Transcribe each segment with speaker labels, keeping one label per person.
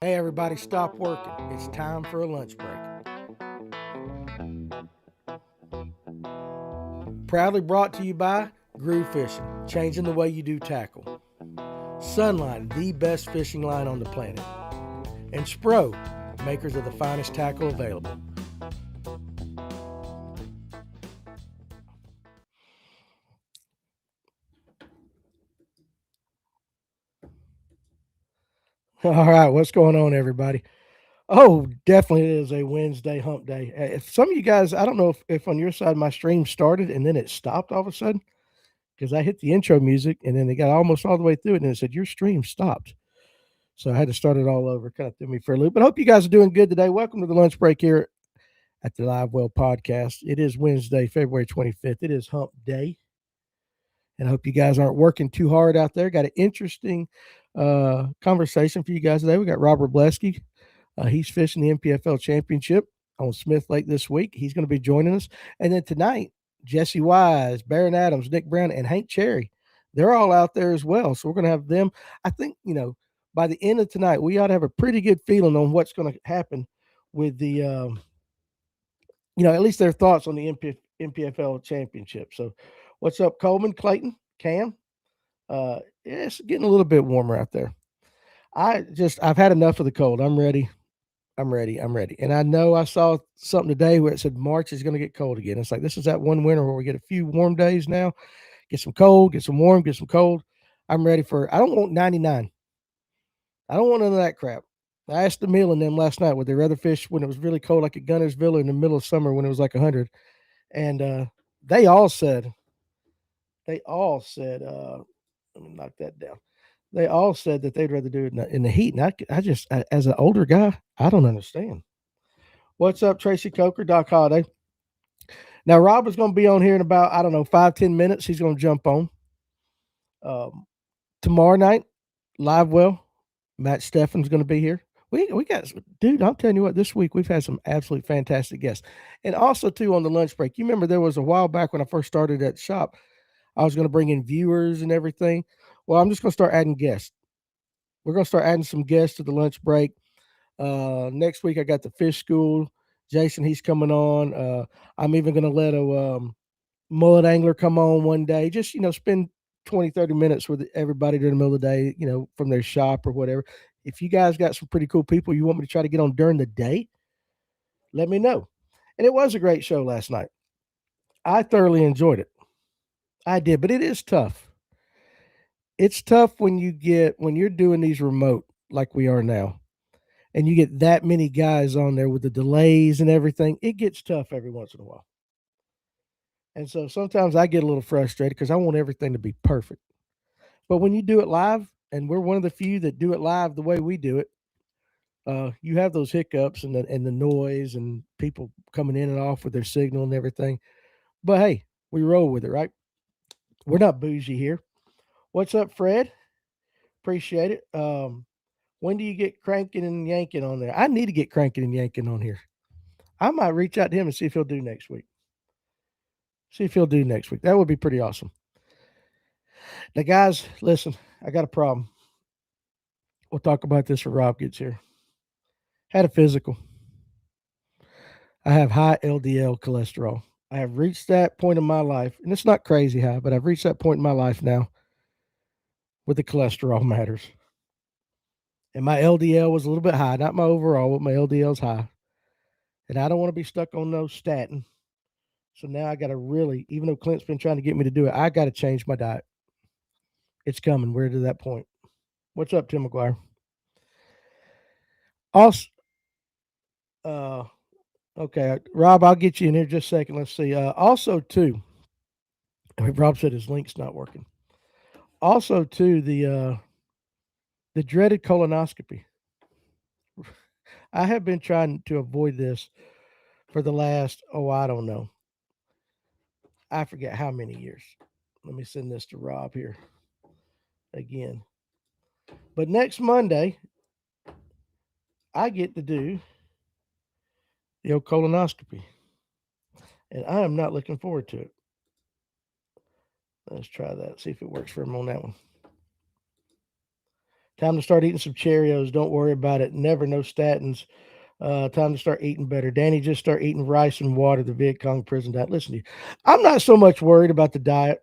Speaker 1: Hey, everybody, stop working. It's time for a lunch break. Proudly brought to you by Groove Fishing, changing the way you do tackle. Sunline, the best fishing line on the planet. And Spro, makers of the finest tackle available. All right, what's going on, everybody? Oh, definitely it is a Wednesday hump day. If some of you guys, I don't know if on your side my stream started and then it stopped all of a sudden because I hit the intro music and then it got almost all the way through it and it said, your stream stopped. So I had to start it all over. Kind of threw me for a loop. But I hope you guys are doing good today. Welcome to the lunch break here at the Live Well podcast. It is Wednesday, February 25th. It is hump day. And I hope you guys aren't working too hard out there. Got an interesting conversation for you guys today. We got Rob Wroblewski. He's fishing the NPFL Championship on Smith Lake this week. He's going to be joining us. And then tonight, Jesse Wise, Baron Adams, Nick Brown, and Hank Cherry. They're all out there as well. So we're going to have them. I think, by the end of tonight, we ought to have a pretty good feeling on what's going to happen with the, at least their thoughts on the NPFL Championship. So what's up, Coleman, Clayton, Cam? It's getting a little bit warmer out there. I've had enough of the cold. I'm ready. I'm ready. I'm ready. And I know I saw something today where it said March is going to get cold again. It's like this is that one winter where we get a few warm days now, get some cold, get some warm, get some cold. I'm ready for I don't want 99. I don't want none of that crap. I asked Emil and them last night would they rather fish when it was really cold like at Gunnersville or in the middle of summer when it was like 100. And they all said, let me knock that down. They all said that they'd rather do it in the heat. And as an older guy, I don't understand. What's up, Tracy Coker, Doc Holiday? Now, Rob is going to be on here in about, I don't know, 5-10 minutes. He's going to jump on. Um, Tomorrow night, live well, Matt Steffen's going to be here. We got, dude, I'm telling you what, this week we've had some absolutely fantastic guests. And also, too, on the lunch break, you remember there was a while back when I first started at the shop, I was going to bring in viewers and everything. Well, I'm just going to start adding guests. We're going to start adding some guests to the lunch break. Next week, I got the fish school. Jason, he's coming on. I'm even going to let a mullet angler come on one day. Just, spend 20, 30 minutes with everybody during the middle of the day, from their shop or whatever. If you guys got some pretty cool people you want me to try to get on during the day, let me know. And it was a great show last night. I thoroughly enjoyed it. I did, but it is tough. It's tough when you're doing these remote like we are now and you get that many guys on there with the delays and everything. It gets tough every once in a while. And so sometimes I get a little frustrated because I want everything to be perfect. But when you do it live, and we're one of the few that do it live the way we do it, you have those hiccups and the noise and people coming in and off with their signal and everything. But hey, we roll with it, right? We're not bougie here. What's up, Fred? Appreciate it. When do you get cranking and yanking on there? I need to get cranking and yanking on here. I might reach out to him and see if he'll do next week. See if he'll do next week. That would be pretty awesome. Now, guys, listen, I got a problem. We'll talk about this when Rob gets here. Had a physical. I have high LDL cholesterol. I have reached that point in my life, and it's not crazy high, but I've reached that point in my life now where the cholesterol matters. And my LDL was a little bit high, not my overall, but my LDL's high. And I don't want to be stuck on no statin. So now I got to really, even though Clint's been trying to get me to do it, I got to change my diet. It's coming. We're to that point. What's up, Tim McGuire? Also, uh, okay, Rob, I'll get you in here just a second. Let's see. Also, too, Rob said his link's not working. Also, too, the dreaded colonoscopy. I have been trying to avoid this for the last, I don't know. I forget how many years. Let me send this to Rob here again. But next Monday, I get to do the old colonoscopy. And I am not looking forward to it. Let's try that. See if it works for him on that one. Time to start eating some Cheerios. Don't worry about it. Never no statins. Time to start eating better. Danny, just start eating rice and water. The Viet Cong prison diet. Listen to you. I'm not so much worried about the diet.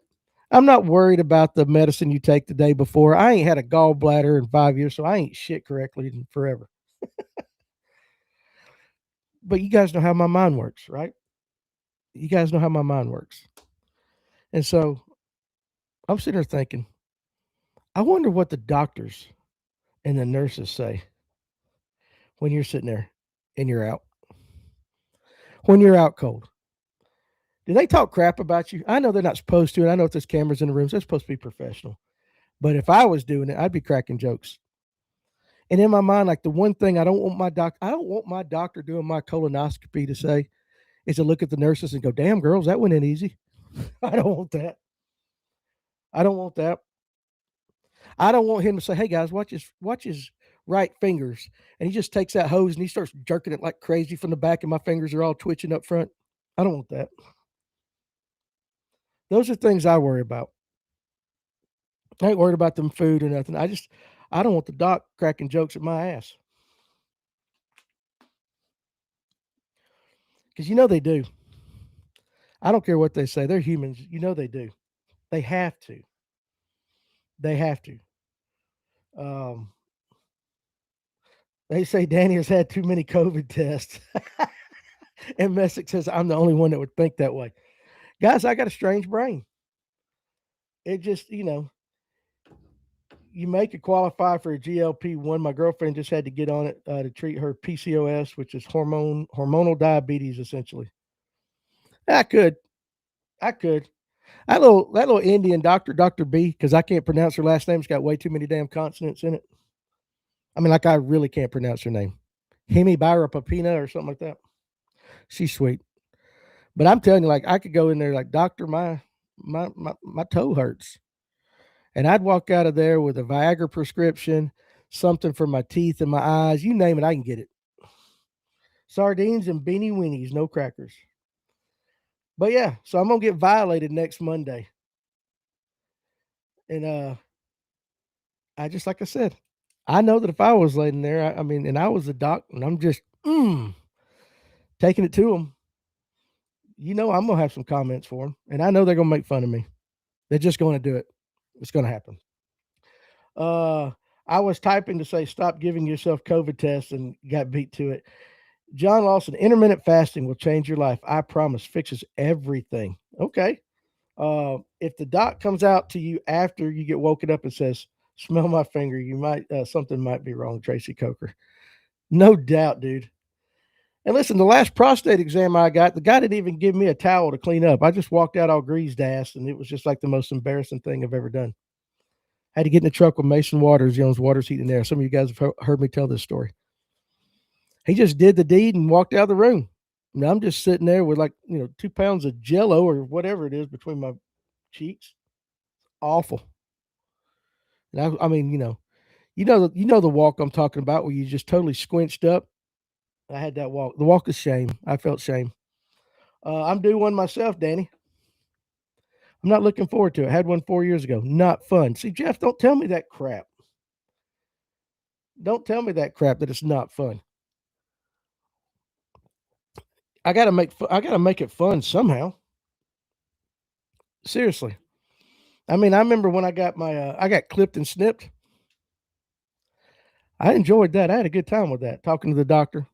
Speaker 1: I'm not worried about the medicine you take the day before. I ain't had a gallbladder in 5 years, so I ain't shit correctly in forever. But you guys know how my mind works, right? You guys know how my mind works. And so I'm sitting there thinking, I wonder what the doctors and the nurses say when you're sitting there and you're out. When you're out cold. Do they talk crap about you? I know they're not supposed to, and I know if there's cameras in the rooms, they're supposed to be professional. But if I was doing it, I'd be cracking jokes. And in my mind, like the one thing I don't want my doctor doing my colonoscopy to say is to look at the nurses and go, "Damn girls, that went in easy." I don't want that. I don't want that. I don't want him to say, "Hey guys, watch his right fingers," and he just takes that hose and he starts jerking it like crazy from the back, and my fingers are all twitching up front. I don't want that. Those are things I worry about. I ain't worried about them food or nothing. I don't want the doc cracking jokes at my ass. Because you know they do. I don't care what they say. They're humans. You know they do. They have to. They have to. Um, they say Danny has had too many COVID tests. And Messick says, I'm the only one that would think that way. Guys, I got a strange brain. It just, you make it qualify for a GLP-1. My girlfriend just had to get on it to treat her PCOS, which is hormonal diabetes, essentially. I could. That little Indian doctor, Dr. B, because I can't pronounce her last name. It's got way too many damn consonants in it. I mean, like I really can't pronounce her name. Hemi Papina or something like that. She's sweet. But I'm telling you, like I could go in there like, doctor, my toe hurts. And I'd walk out of there with a Viagra prescription, something for my teeth and my eyes. You name it, I can get it. Sardines and beanie weenies, no crackers. But yeah, so I'm gonna get violated next Monday. And I just like I said, I know that if I was laying there, I mean, and I was a doc, and I'm just taking it to them. I'm gonna have some comments for them, and I know they're gonna make fun of me. They're just gonna do it. It's gonna happen. I was typing to say stop giving yourself COVID tests and got beat to it. John Lawson, intermittent fasting will change your life. I promise. Fixes everything. Okay. If the doc comes out to you after you get woken up and says, smell my finger, you might, something might be wrong, Tracy Coker. No doubt, dude. And listen, the last prostate exam I got, the guy didn't even give me a towel to clean up. I just walked out all greased ass, and it was just like the most embarrassing thing I've ever done. I had to get in the truck with Mason Waters, Waters Heat and Air. Some of you guys have heard me tell this story. He just did the deed and walked out of the room. Now I'm just sitting there with 2 pounds of Jello or whatever it is between my cheeks. Awful. And I mean, the walk I'm talking about where you just totally squinched up. I had that walk. The walk of shame. I felt shame. I'm due one myself, Danny. I'm not looking forward to it. I had one 4 years ago. Not fun. See, Jeff, don't tell me that crap. Don't tell me that crap that it's not fun. I gotta make it fun somehow. Seriously. I mean, I remember when I got I got clipped and snipped. I enjoyed that. I had a good time with that. Talking to the doctor,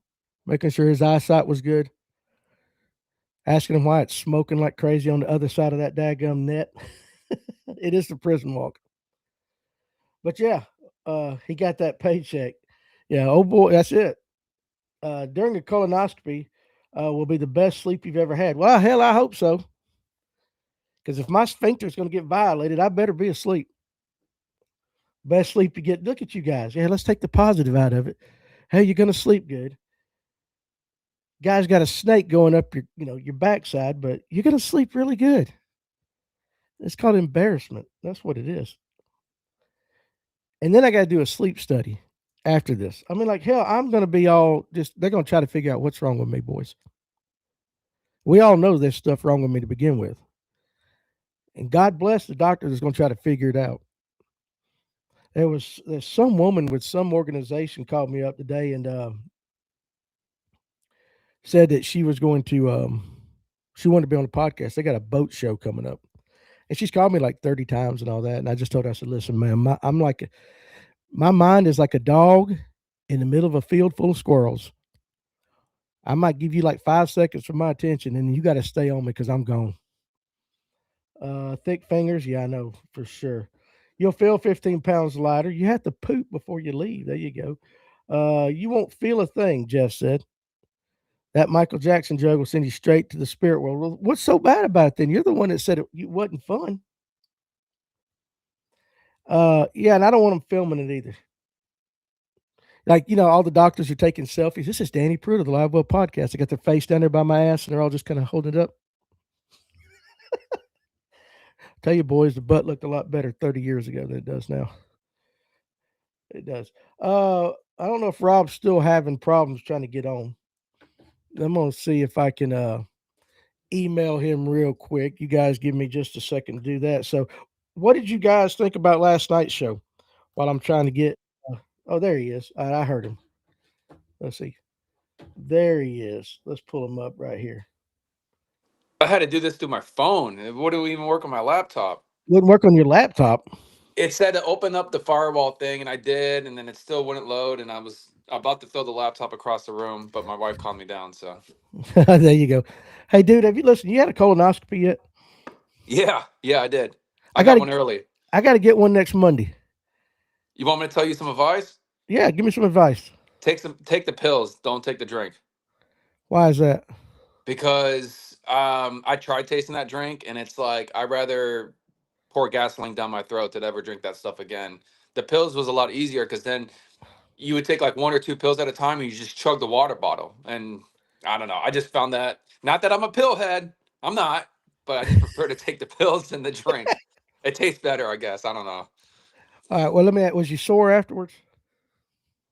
Speaker 1: making sure his eyesight was good, asking him why it's smoking like crazy on the other side of that daggum net. It is the prison walk. But yeah, he got that paycheck. Yeah, oh boy, that's it. During the colonoscopy, will be the best sleep you've ever had. Well, hell, I hope so. Because if my sphincter is going to get violated, I better be asleep. Best sleep you get. Look at you guys. Yeah, let's take the positive out of it. Hey, you're going to sleep good. Guy's got a snake going up your backside, but you're going to sleep really good. It's called embarrassment. That's what it is. And then I got to do a sleep study after this. I mean, like, hell, I'm going to be they're going to try to figure out what's wrong with me, boys. We all know there's stuff wrong with me to begin with. And God bless the doctor that's going to try to figure it out. there's some woman with some organization called me up today and said that she was going to she wanted to be on the podcast. They got a boat show coming up. And she's called me like 30 times and all that. And I just told her, I said, listen, man, I'm like, my mind is like a dog in the middle of a field full of squirrels. I might give you like 5 seconds for my attention, and you got to stay on me because I'm gone. Thick fingers, yeah, I know for sure. You'll feel 15 pounds lighter. You have to poop before you leave. There you go. You won't feel a thing, Jeff said. That Michael Jackson joke will send you straight to the spirit world. Well, what's so bad about it then? You're the one that said it wasn't fun. Yeah, and I don't want them filming it either. Like, all the doctors are taking selfies. This is Danny Pruitt of the Live Well podcast. They got their face down there by my ass, and they're all just kind of holding it up. Tell you, boys, the butt looked a lot better 30 years ago than it does now. It does. I don't know if Rob's still having problems trying to get on. I'm going to see if I can email him real quick. You guys give me just a second to do that. So, what did you guys think about last night's show while I'm trying to get. Oh, there he is. I heard him. Let's see. There he is. Let's pull him up right here.
Speaker 2: I had to do this through my phone. It wouldn't even work on my laptop.
Speaker 1: Wouldn't work on your laptop.
Speaker 2: It said to open up the firewall thing, and I did, and then it still wouldn't load. And I was about to throw the laptop across the room, but my wife calmed me down. So,
Speaker 1: There you go. Hey, dude, have you listened? You had a colonoscopy yet?
Speaker 2: yeah, I did.
Speaker 1: I
Speaker 2: I got
Speaker 1: gotta,
Speaker 2: one early.
Speaker 1: I gotta get one next Monday.
Speaker 2: You want me to tell you some advice?
Speaker 1: Yeah, give me some advice.
Speaker 2: Take the pills. Don't take the drink.
Speaker 1: Why is that?
Speaker 2: Because I tried tasting that drink, and it's like I'd rather pour gasoline down my throat than ever drink that stuff again. The pills was a lot easier because then you would take like one or two pills at a time and you just chug the water bottle. And I don't know. I just found that, not that I'm a pill head, I'm not, but I just prefer to take the pills than the drink. It tastes better, I guess. I don't know.
Speaker 1: All right. Well, let me. Was you sore afterwards?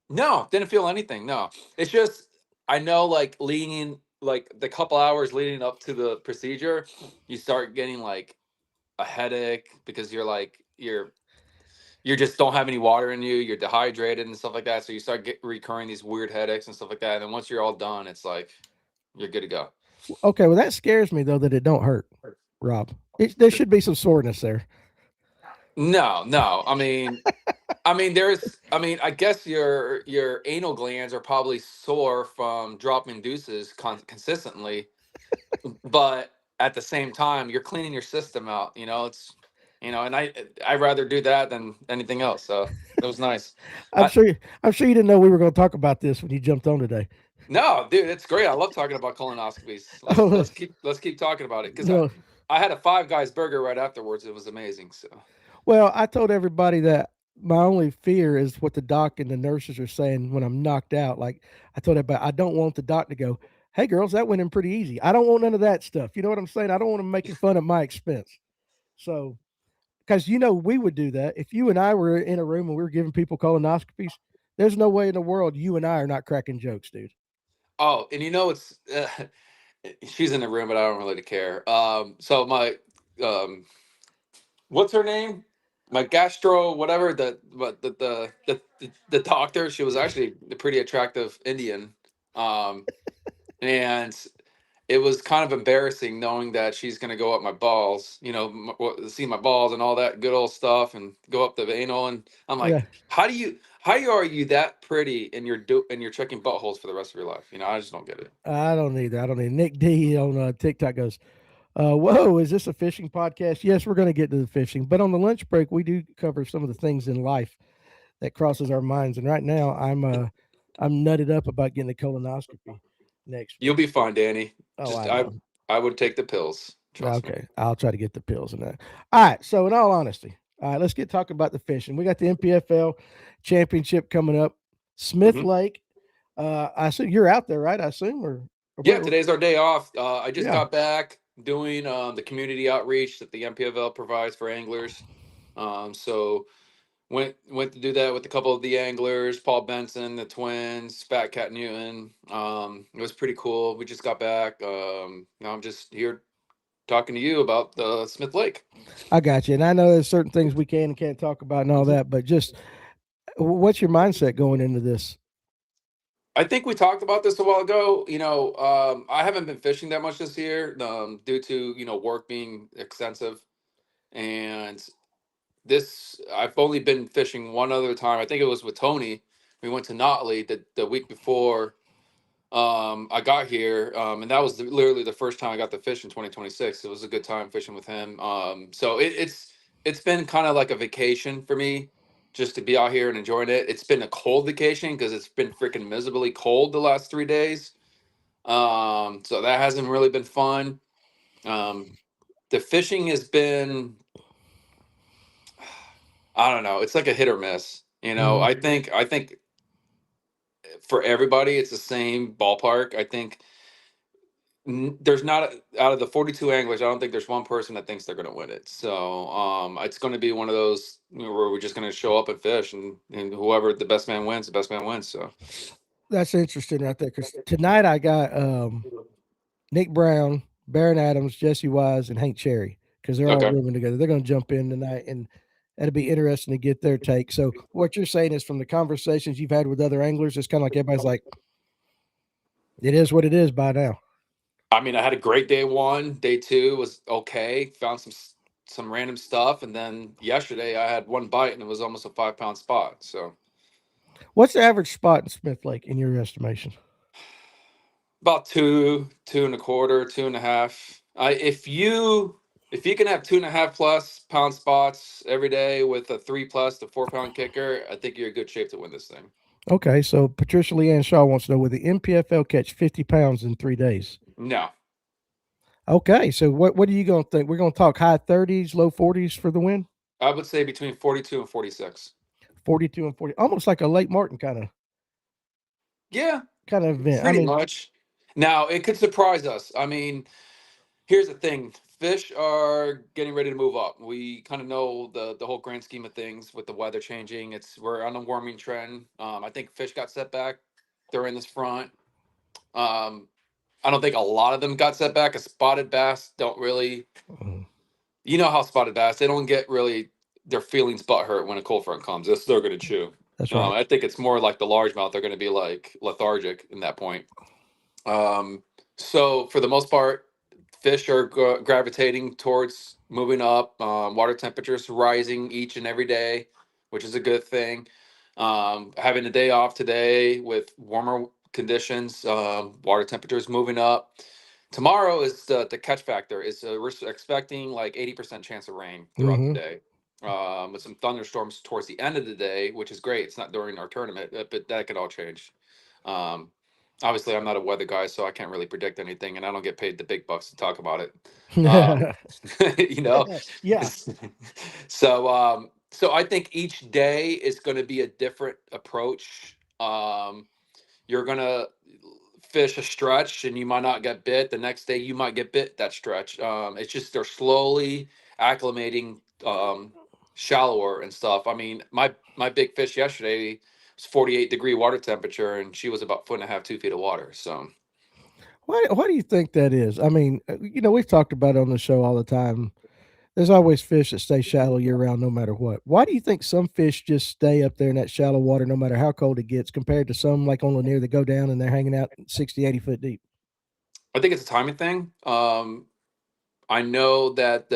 Speaker 2: No, didn't feel anything. No, it's just I know like leading like the couple hours leading up to the procedure, you start getting like a headache because you're just don't have any water in you. You're dehydrated and stuff like that. So you start recurring these weird headaches and stuff like that. And then once you're all done, it's like you're good to go.
Speaker 1: Okay. Well, that scares me though that it don't hurt, Rob. There should be some soreness there.
Speaker 2: No, no. I guess your anal glands are probably sore from dropping deuces consistently, but at the same time, you're cleaning your system out. And I'd rather do that than anything else. So it was nice.
Speaker 1: I'm
Speaker 2: I,
Speaker 1: sure. I'm sure you didn't know we were going to talk about this when you jumped on today.
Speaker 2: No, dude, it's great. I love talking about colonoscopies. Let's
Speaker 1: Oh
Speaker 2: let's keep let's keep talking about it because I
Speaker 1: no.
Speaker 2: I had a Five Guys burger right afterwards. It was amazing. So
Speaker 1: Well, I told everybody that my only fear is what the doc and the nurses are saying when I'm knocked out. Like I told everybody, I don't want the doc to go, "Hey, girls, that went in pretty easy." I don't want none of that stuff. You know what I'm saying? I don't want them making fun at my expense. So, because we would do that if you and I were in a room and we were giving people colonoscopies. There's no way in the world you and I are not cracking jokes, dude.
Speaker 2: oh, and it's she's in the room, but I don't really care. So my um, what's her name? My gastro whatever the doctor. She was actually a pretty attractive Indian. Um, and it was kind of embarrassing knowing that she's going to go up my balls, see my balls and all that good old stuff and go up the anal. And I'm
Speaker 1: Yeah,
Speaker 2: like, how are you that pretty and you're checking buttholes for the rest of your life? I just don't get it.
Speaker 1: I don't need that. I don't need. Nick D on TikTok goes, whoa, is this a fishing podcast? Yes, we're going to get to the fishing, but on the lunch break, we do cover some of the things in life that crosses our minds. And right now, I'm nutted up about getting a colonoscopy next
Speaker 2: You'll
Speaker 1: week.
Speaker 2: be fine, Danny.
Speaker 1: Oh,
Speaker 2: Just
Speaker 1: I know.
Speaker 2: I would take the pills. Trust me.
Speaker 1: Okay, I'll try to get the pills and that. All right. So, in all honesty, all right, let's get talking about the fishing. We got the NPFL Championship coming up. Smith
Speaker 2: Hmm.
Speaker 1: Lake. I assume you're out there, right? I assume, or
Speaker 2: Yeah,
Speaker 1: where?
Speaker 2: today's our day off. I just
Speaker 1: Yeah.
Speaker 2: got back doing the community outreach that the MPFL provides for anglers. So went to do that with a couple of the anglers, Paul Benson, the twins, Fat Cat Newton. It was pretty cool. We just got back. Now I'm just here talking to you about the Smith Lake.
Speaker 1: I got you. And I know there's certain things we can and can't talk about and all that, but just what's your mindset going into this?
Speaker 2: I think we talked about this a while ago. I haven't been fishing that much this year, due to work being extensive, and this I've only been fishing one other time. I think it was with Tony. We went to Notley the week before I got here, and that was literally the first time I got to fish in 2026. It was a good time fishing with him. So it's been kind of like a vacation for me, just to be out here and enjoying it. It's been a cold vacation because it's been freaking miserably cold the last 3 days. So that hasn't really been fun. Um, the fishing has been, I don't know, it's like a hit or miss.
Speaker 1: Mhm.
Speaker 2: I think for everybody it's the same ballpark. I think there's not out of the 42 anglers, I don't think there's one person that thinks they're going to win it. So it's going to be one of those where we're just going to show up and fish, and whoever the best man wins, the best man wins. So
Speaker 1: That's interesting right there because tonight I got Nick Brown, Baron Adams, Jesse Wise, and Hank Cherry because they're all
Speaker 2: okay.
Speaker 1: rooming together. They're going to jump in tonight, and that'll be interesting to get their take. So, what you're saying is from the conversations you've had with other anglers, it's kind of like everybody's like, it is what it is by now.
Speaker 2: I mean, I had a great day one. Day two was okay. Found some random stuff, and then yesterday I had one bite, and it was almost a 5 pound spot. So
Speaker 1: What's the average spot in Smith Lake in your estimation?
Speaker 2: about two and a quarter, 2.5. If you can have 2.5 plus pound spots every day with a 3 plus to 4 pound kicker, I think you're in good shape to win this thing.
Speaker 1: Okay, so Patricia Leanne Shaw wants to know will the NPFL catch 50 pounds in 3 days?
Speaker 2: No,
Speaker 1: Okay, so what are you going to think? We're going to talk high 30s, low 40s for the win?
Speaker 2: I would say between 42 and 46.
Speaker 1: 42 and 40, almost like a Lake Martin
Speaker 2: Yeah,
Speaker 1: kind of event. I
Speaker 2: pretty
Speaker 1: mean,
Speaker 2: much. Now it could surprise us. I mean, here's the thing: fish are getting ready to move up. We kind of know the whole grand scheme of things with the weather changing. We're on a warming trend. I think fish got set back during this front. Um, I don't think a lot of them got set back. A spotted bass don't really,
Speaker 1: mhm,
Speaker 2: how spotted bass, they don't get really their feelings butt hurt when a cold front comes. They're going to chew.
Speaker 1: that's right.
Speaker 2: I think it's more like the largemouth. They're going to be like lethargic in that point. Um, so for the most part, fish are gravitating towards moving up. Water temperatures rising each and every day, which is a good thing. Having a day off today with warmer conditions, water temperatures moving up. Tomorrow is the catch factor. We're expecting like 80% chance of rain throughout the
Speaker 1: Hmm.
Speaker 2: day, with some thunderstorms towards the end of the day, which is great. It's not during our tournament, but that could all change. Um, Obviously, I'm not a weather guy, so I can't really predict anything, and I don't get paid the big bucks to talk about it. Um, you know,
Speaker 1: Yeah.
Speaker 2: so I think each day is going to be a different approach. You're gonna fish a stretch and you might not get bit. The next day you might get bit that stretch. It's just they're slowly acclimating, shallower and stuff. I mean, my big fish yesterday was 48-degree water temperature, and she was about 1.5, 2 feet of water. So
Speaker 1: Why do you think that is? I mean, we've talked about it on the show all the time. There's always fish that stay shallow year round, no matter what. Why do you think some fish just stay up there in that shallow water, no matter how cold it gets, compared to some like on Lanier that go down and they're hanging out 60, 80 foot deep?
Speaker 2: I think it's a timing thing. I know that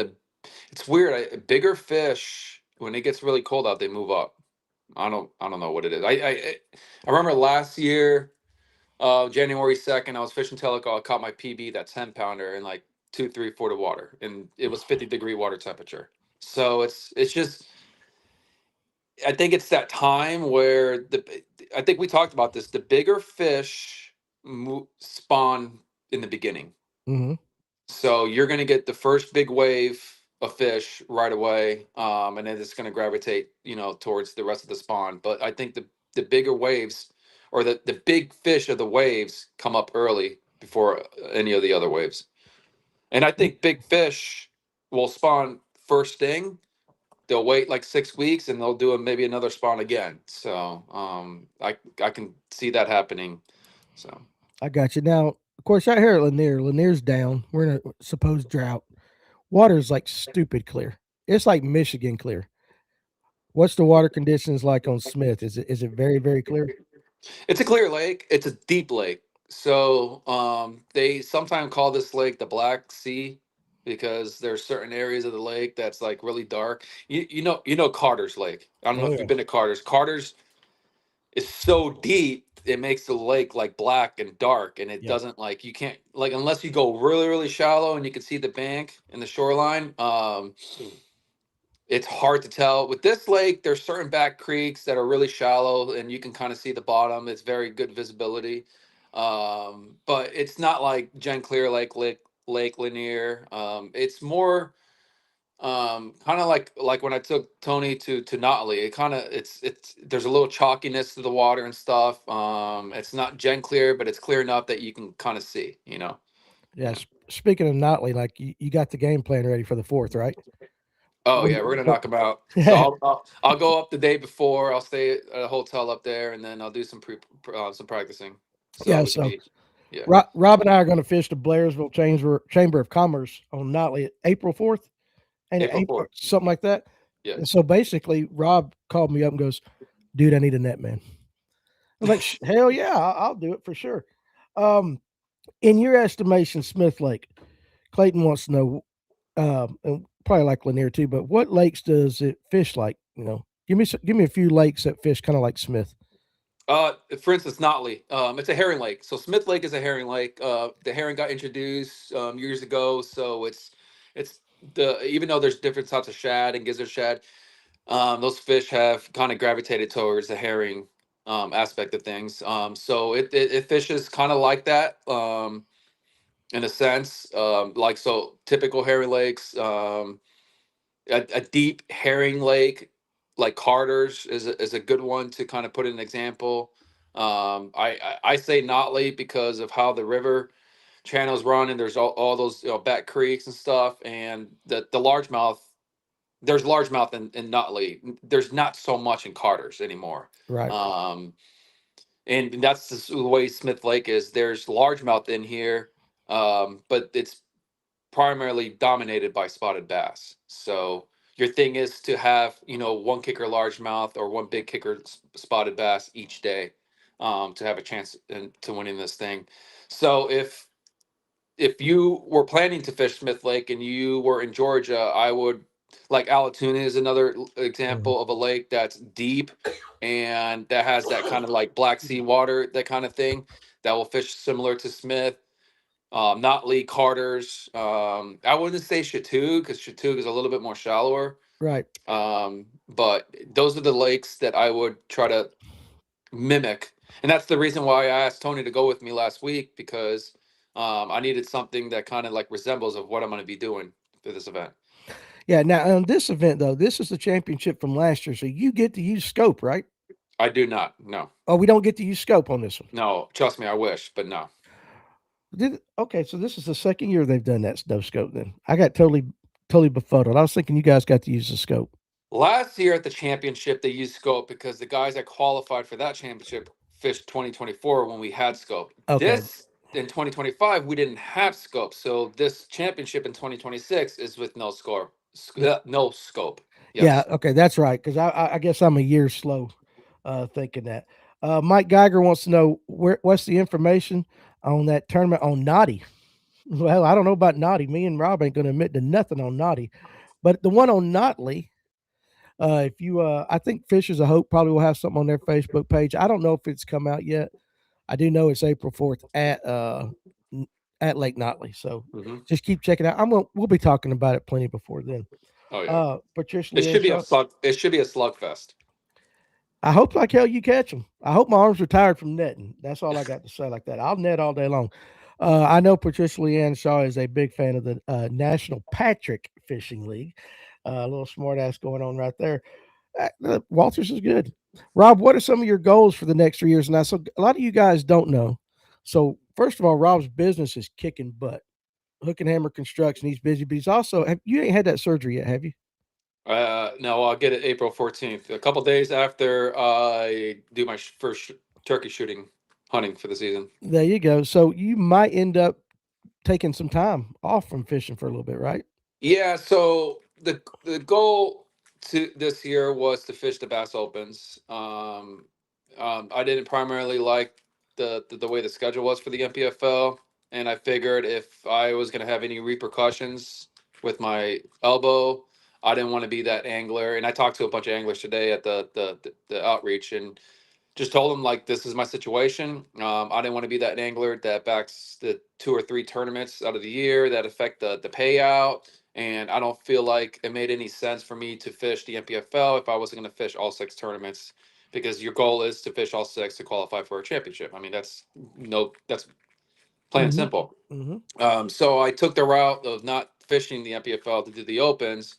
Speaker 2: it's weird. Bigger fish, when it gets really cold out, they move up. I don't know what it is. I remember last year, January 2nd, I was fishing Tellico. I caught my PB, that 10 pounder, in like 2, 3 foot of water, and it was 50-degree water temperature. So it's just, I think it's that time where I think we talked about this. The bigger fish spawn in the beginning,
Speaker 1: Hmm.
Speaker 2: so you're going to get the first big wave of fish right away, and then it's going to gravitate, towards the rest of the spawn. But I think the bigger waves, or the big fish of the waves, come up early before any of the other waves. And I think big fish will spawn first thing. They'll wait like 6 weeks, and they'll do maybe another spawn again. So I can see that happening. So
Speaker 1: I got you. Now, of course, out here at Lanier's down. We're in a supposed drought. Water is like stupid clear. It's like Michigan clear. What's the water conditions like on Smith? Is it very very clear?
Speaker 2: It's a clear lake. It's a deep lake. So they sometimes call this lake the Black Sea because there's certain areas of the lake that's like really dark. You know Carter's Lake. I don't know
Speaker 1: Oh
Speaker 2: if
Speaker 1: yeah,
Speaker 2: you've been to Carter's. Carter's is so deep it makes the lake like black and dark, and it
Speaker 1: yeah,
Speaker 2: doesn't like you can't like unless you go really shallow and you can see the bank and the shoreline. It's hard to tell. With this lake, there's certain back creeks that are really shallow and you can kind of see the bottom. It's very good visibility. But it's not like Gen Clear Lake Lanier. It's more kind of like when I took Tony to Notley. It kind of it's there's a little chalkiness to the water and stuff. It's not Gen Clear, but it's clear enough that you can kind of see, you know.
Speaker 1: yeah. Speaking of Notley, like you got the game plan ready for the fourth, right?
Speaker 2: Oh
Speaker 1: What?
Speaker 2: yeah, we're gonna
Speaker 1: What
Speaker 2: knock them out. So I'll go up the day before. I'll stay at a hotel up there, and then I'll do some practicing. So
Speaker 1: yeah.
Speaker 2: we should
Speaker 1: So
Speaker 2: be yeah.
Speaker 1: Rob and I are going to fish the Blairsville Chamber of Commerce on Notley April 4th, and
Speaker 2: April
Speaker 1: April
Speaker 2: 4th.
Speaker 1: something like that.
Speaker 2: Yeah.
Speaker 1: And so basically, Rob called me up and goes, "Dude, I need a net man." I'm like, "Hell yeah, I'll do it for sure." Um, in your estimation, Smith Lake, Clayton wants to know, and probably like Lanier too, but what lakes does it fish like? Give me a few lakes that fish kind of like Smith.
Speaker 2: For instance, Notley. It's a herring lake. So Smith Lake is a herring lake. The herring got introduced years ago, so it's the even though there's different types of shad and gizzard shad, those fish have kind of gravitated towards the herring aspect of things. So it fishes kind of like that. In a sense. Like so, typical herring lakes, a deep herring lake like Carter's is a good one to kind of put an example. I say Notley because of how the river channels run and there's all those back creeks and stuff, and the largemouth. There's largemouth in Notley. There's not so much in Carter's anymore.
Speaker 1: Right,
Speaker 2: Um, and that's the way Smith Lake is. There's largemouth in here, but it's primarily dominated by spotted bass. So your thing is to have one kicker largemouth or one big kicker spotted bass each day, to have a chance to winning this thing. So if you were planning to fish Smith Lake and you were in Georgia, I would like Alatoona is another
Speaker 1: mhm,
Speaker 2: example of a lake that's deep and that has that kind of like Black Sea water, that kind of thing that will fish similar to Smith. Not Lee Carter's. I wouldn't say Chattooga because Chattooga is a little bit more shallower.
Speaker 1: right.
Speaker 2: But those are the lakes that I would try to mimic, and that's the reason why I asked Tony to go with me last week because I needed something that kind of like resembles of what I'm going to be doing for this event.
Speaker 1: Yeah. Now on this event though, this is the championship from last year, so you get to use scope, right?
Speaker 2: I do not. No,
Speaker 1: Oh, we don't get to use scope on this one.
Speaker 2: no. Trust me, I wish, but no.
Speaker 1: Okay, so this is the second year they've done that no scope. Then I got totally befuddled. I was thinking you guys got to use the scope.
Speaker 2: Last year at the championship, they used scope because the guys that qualified for that championship fished 2024 when we had scope.
Speaker 1: Okay.
Speaker 2: This in 2025, we didn't have scope. So this championship in 2026 is with no score, no scope.
Speaker 1: Yeah.
Speaker 2: Yes.
Speaker 1: Okay, that's right. Because I guess I'm a year slow, thinking that. Mike Geiger wants to know what's the information on that tournament on Naughty. Well, I don't know about Naughty. Me and Rob ain't going to admit to nothing on Naughty, but the one on Notley. If you, I think Fishers of Hope probably will have something on their Facebook page. I don't know if it's come out yet. I do know it's April 4th at Lake Notley. So
Speaker 2: Hmm.
Speaker 1: just keep checking out. We'll be talking about it plenty before then.
Speaker 2: Oh yeah.
Speaker 1: Patricia
Speaker 2: It should be a
Speaker 1: Leanshaw.
Speaker 2: slug. It should be a slugfest.
Speaker 1: I hope like hell you catch them. I hope my arms are tired from netting. That's all I got to say like that. I'll net all day long. I know Patricia Leanne Shaw is a big fan of the National Patrick Fishing League. A little smart ass going on right there. Walters is good. Rob, what are some of your goals for the next 3 years? Now, so a lot of you guys don't know. So, first of all, Rob's business is kicking butt. Hook and Hammer Construction. He's busy, but he's also you ain't had that surgery yet, have you?
Speaker 2: No, I'll get it April 14th, a couple days after I do my first turkey shooting hunting for the season.
Speaker 1: There you go. So you might end up taking some time off from fishing for a little bit, right?
Speaker 2: Yeah, so the goal to this year was to fish the Bass Opens. I didn't primarily like the way the schedule was for the NPFL, and I figured if I was going to have any repercussions with my elbow, I didn't want to be that angler. And I talked to a bunch of anglers today at the outreach, and just told him like this is my situation. I didn't want to be that angler that backs the 2 or 3 tournaments out of the year that affect the payout, and I don't feel like it made any sense for me to fish the NPFL if I wasn't going to fish all 6 tournaments because your goal is to fish all 6 to qualify for a championship. I mean that's no that's plain and
Speaker 1: Mm-hmm.
Speaker 2: simple.
Speaker 1: Mm-hmm.
Speaker 2: So I took the route of not fishing the NPFL to do the opens,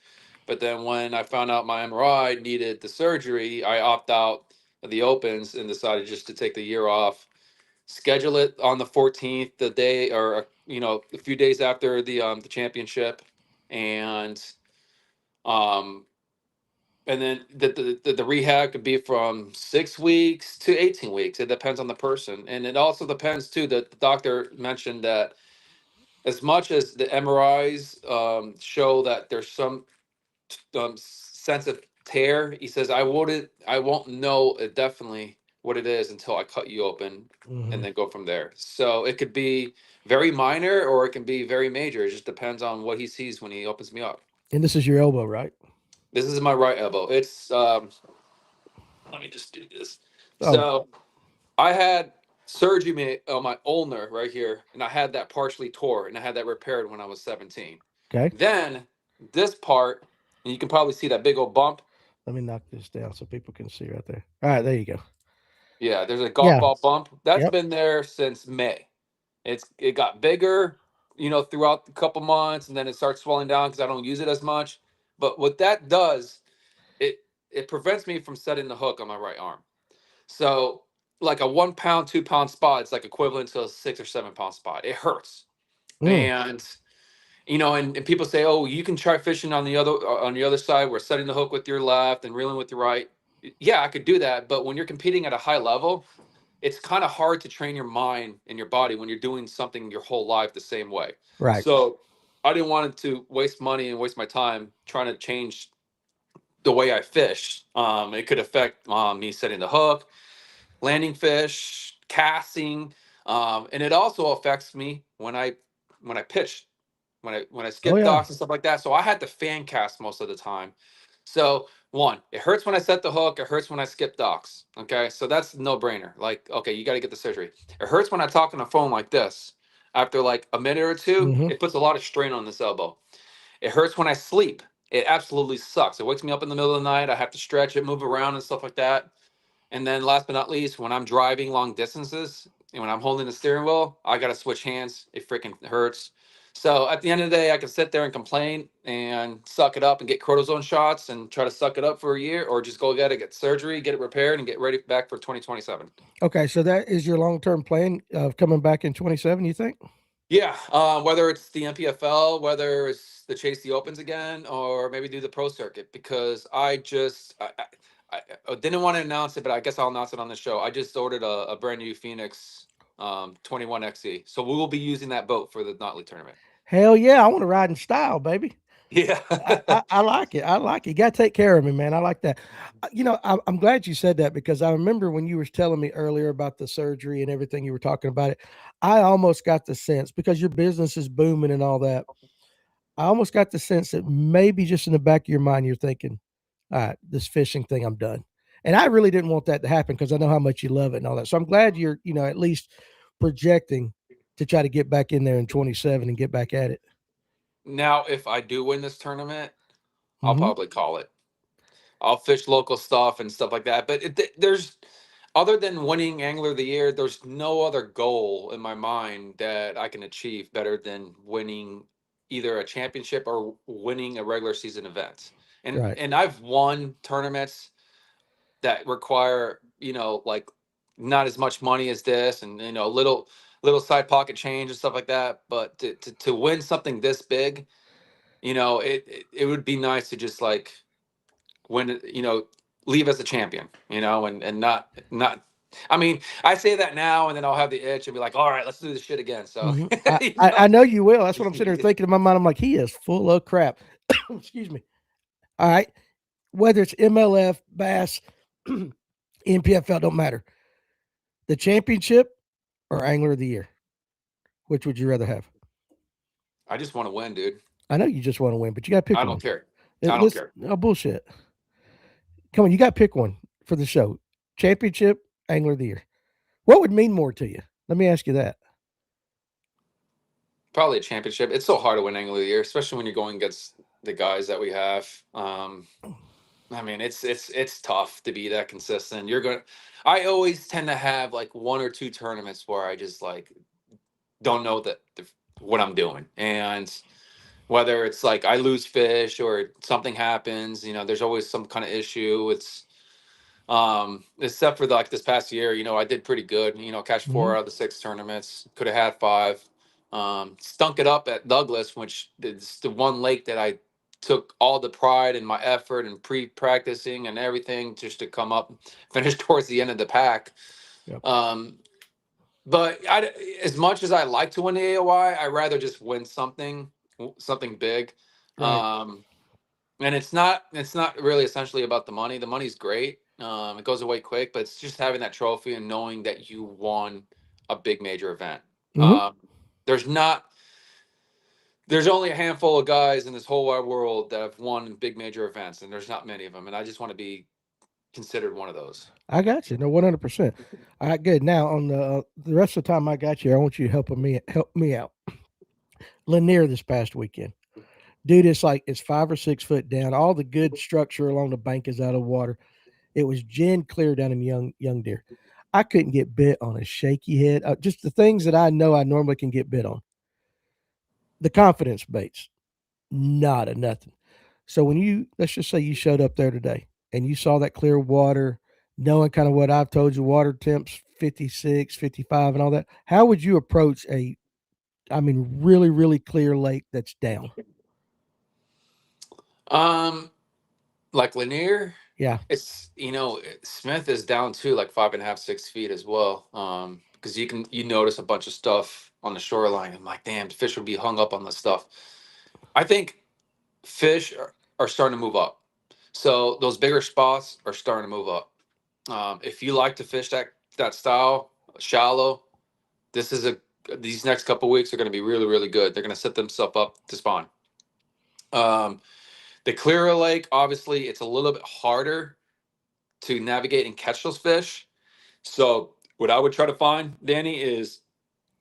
Speaker 2: but then when I found out my MRI needed the surgery, I opted out of the opens and decided just to take the year off. Schedule it on the 14th, the day or a few days after the championship, and um and then the rehab could be from 6 weeks to 18 weeks. It depends on the person, and it also depends too. That the doctor mentioned that as much as the MRIs show that there's some sense of tear, he says I won't know definitely what it is until I cut you open
Speaker 1: Mm-hmm.
Speaker 2: and then go from there. So it could be very minor or it can be very major. It just depends on what he sees when he opens me up.
Speaker 1: And this is your elbow, right?
Speaker 2: This is my right elbow. It's let me just do this.
Speaker 1: Oh,
Speaker 2: So I had surgery on my ulnar right here, and I had that partially tore, and I had that repaired when I was 17.
Speaker 1: okay.
Speaker 2: Then this part, and you can probably see that big old bump.
Speaker 1: Let me knock this down so people can see right there. All right, there you go.
Speaker 2: Yeah, there's a golf
Speaker 1: Yeah.
Speaker 2: ball bump. That's
Speaker 1: Yep.
Speaker 2: been there since May. It got bigger, throughout a couple months, and then it starts swelling down because I don't use it as much. But what that does, it it prevents me from setting the hook on my right arm. So like a 1 pound, 2 pound spot, it's like equivalent to a 6 or 7 pound spot. It hurts.
Speaker 1: Mm,
Speaker 2: And and people say, oh, you can try fishing on the other side where setting the hook with your left and reeling with your right. Yeah, I could do that. But when you're competing at a high level, it's kind of hard to train your mind and your body when you're doing something your whole life the same way.
Speaker 1: right.
Speaker 2: So I didn't want to waste money and waste my time trying to change the way I fish. It could affect me setting the hook, landing fish, casting, and it also affects me when I pitch, when I
Speaker 1: Oh
Speaker 2: skip
Speaker 1: yeah.
Speaker 2: docks and stuff like that. So I had to fan cast most of the time. So one, it hurts when I set the hook. It hurts when I skip docks. Okay, so that's no brainer. Like, okay, you got to get the surgery. It hurts when I talk on the phone like this. After like a minute or two,
Speaker 1: Mm-hmm.
Speaker 2: it puts a lot of strain on this elbow. It hurts when I sleep. It absolutely sucks. It wakes me up in the middle of the night. I have to stretch it, move around, and stuff like that. And then last but not least, when I'm driving long distances and when I'm holding the steering wheel, I got to switch hands. It freaking hurts. So at the end of the day, I can sit there and complain and suck it up and get cortisone shots and try to suck it up for a year, or just go get surgery, get it repaired, and get ready back for 2027.
Speaker 1: Okay, so that is your long-term plan of coming back in 27, you think?
Speaker 2: Yeah, whether it's the NPFL, whether it's the Chase the Opens again, or maybe do the pro circuit, because I didn't want to announce it, but I guess I'll announce it on the show. I just ordered a brand new Phoenix 21 XE, so we will be using that boat for the Notley tournament.
Speaker 1: Hell yeah, I want to ride in style, baby.
Speaker 2: Yeah.
Speaker 1: I like it. I like it. You got to take care of me, man. I like that. I'm glad you said that because I remember when you were telling me earlier about the surgery and everything you were talking about it. I almost got the sense because your business is booming and all that. I almost got the sense that maybe just in the back of your mind, you're thinking, all right, this fishing thing, I'm done. And I really didn't want that to happen because I know how much you love it and all that. So I'm glad you're, at least projecting to try to get back in there in 27 and get back at it.
Speaker 2: Now, if I do win this tournament, I'll
Speaker 1: Mm-hmm.
Speaker 2: probably call it. I'll fish local stuff and stuff like that. But there's other than winning Angler of the Year, there's no other goal in my mind that I can achieve better than winning either a championship or winning a regular season event. And
Speaker 1: Right.
Speaker 2: and I've won tournaments that require, like not as much money as this and little side pocket change and stuff like that. But to win something this big, it would be nice to just like when leave as a champion, and not I mean, I say that now, and then I'll have the itch and be like, "All right, let's do this shit again." So,
Speaker 1: Mhm.
Speaker 2: you
Speaker 1: I
Speaker 2: know,
Speaker 1: know you will. That's what I'm sitting there thinking in my mind. I'm like, he is full of crap. Excuse me. All right. Whether it's MLF, Bass, NPFL, don't matter. The championship or angler of the year? Which would you rather have?
Speaker 2: I just want to win, dude.
Speaker 1: I know you just want to win, but you got to pick
Speaker 2: I don't
Speaker 1: one.
Speaker 2: care. I don't
Speaker 1: Listen,
Speaker 2: care.
Speaker 1: no bullshit. Come on, you got to pick one for the show. Championship, angler of the year. What would mean more to you? Let me ask you that.
Speaker 2: Probably a championship. It's so hard to win Angler of the Year, especially when you're going against the guys that we have. I mean, it's tough to be that consistent. You're gonna. I always tend to have like one or two tournaments where I just like don't know what I'm doing, and whether it's like I lose fish or something happens, there's always some kind of issue. Except for like this past year, I did pretty good. Catch
Speaker 1: Mm-hmm.
Speaker 2: four out of the six tournaments. Could have had five. Stunk it up at Douglas, which is the one lake that I took all the pride and my effort and pre-practicing and everything just to come up, finish towards the end of the pack.
Speaker 1: Yep.
Speaker 2: Um, but as much as I like to win the AOI, I rather just win something big.
Speaker 1: Right.
Speaker 2: Um, and it's not really essentially about the money. The money's great. It goes away quick, but it's just having that trophy and knowing that you won a big major event.
Speaker 1: Mm-hmm.
Speaker 2: Um, there's not there's only a handful of guys in this whole wide world that have won big major events, and there's not many of them. And I just want to be considered one of those.
Speaker 1: I got you. No, 100%. All right, good. Now on the rest of the time I got you, I want you help me out. Lanier this past weekend. Dude, it's 5 or 6 foot down. All the good structure along the bank is out of water. It was gin clear down in young deer. I couldn't get bit on a shaky head. Just the things that I know I normally can get bit on. The confidence baits, not a nothing. So when let's just say you showed up there today and you saw that clear water, knowing kind of what I've told you, water temps 56, 55 and all that, how would you approach really, really clear lake that's down?
Speaker 2: Um, like Lanier,
Speaker 1: Yeah.
Speaker 2: Smith is down too, like 5.5, 6 feet as well. Because you notice a bunch of stuff on the shoreline. I'm like, damn, the fish would be hung up on this stuff. I think fish are starting to move up. So those bigger spots are starting to move up. If you like to fish that style, shallow, this is a these next couple weeks are going to be really, really good. They're going to set themselves up to spawn. Um, the clearer lake, obviously, it's a little bit harder to navigate and catch those fish. So what I would try to find, Danny, is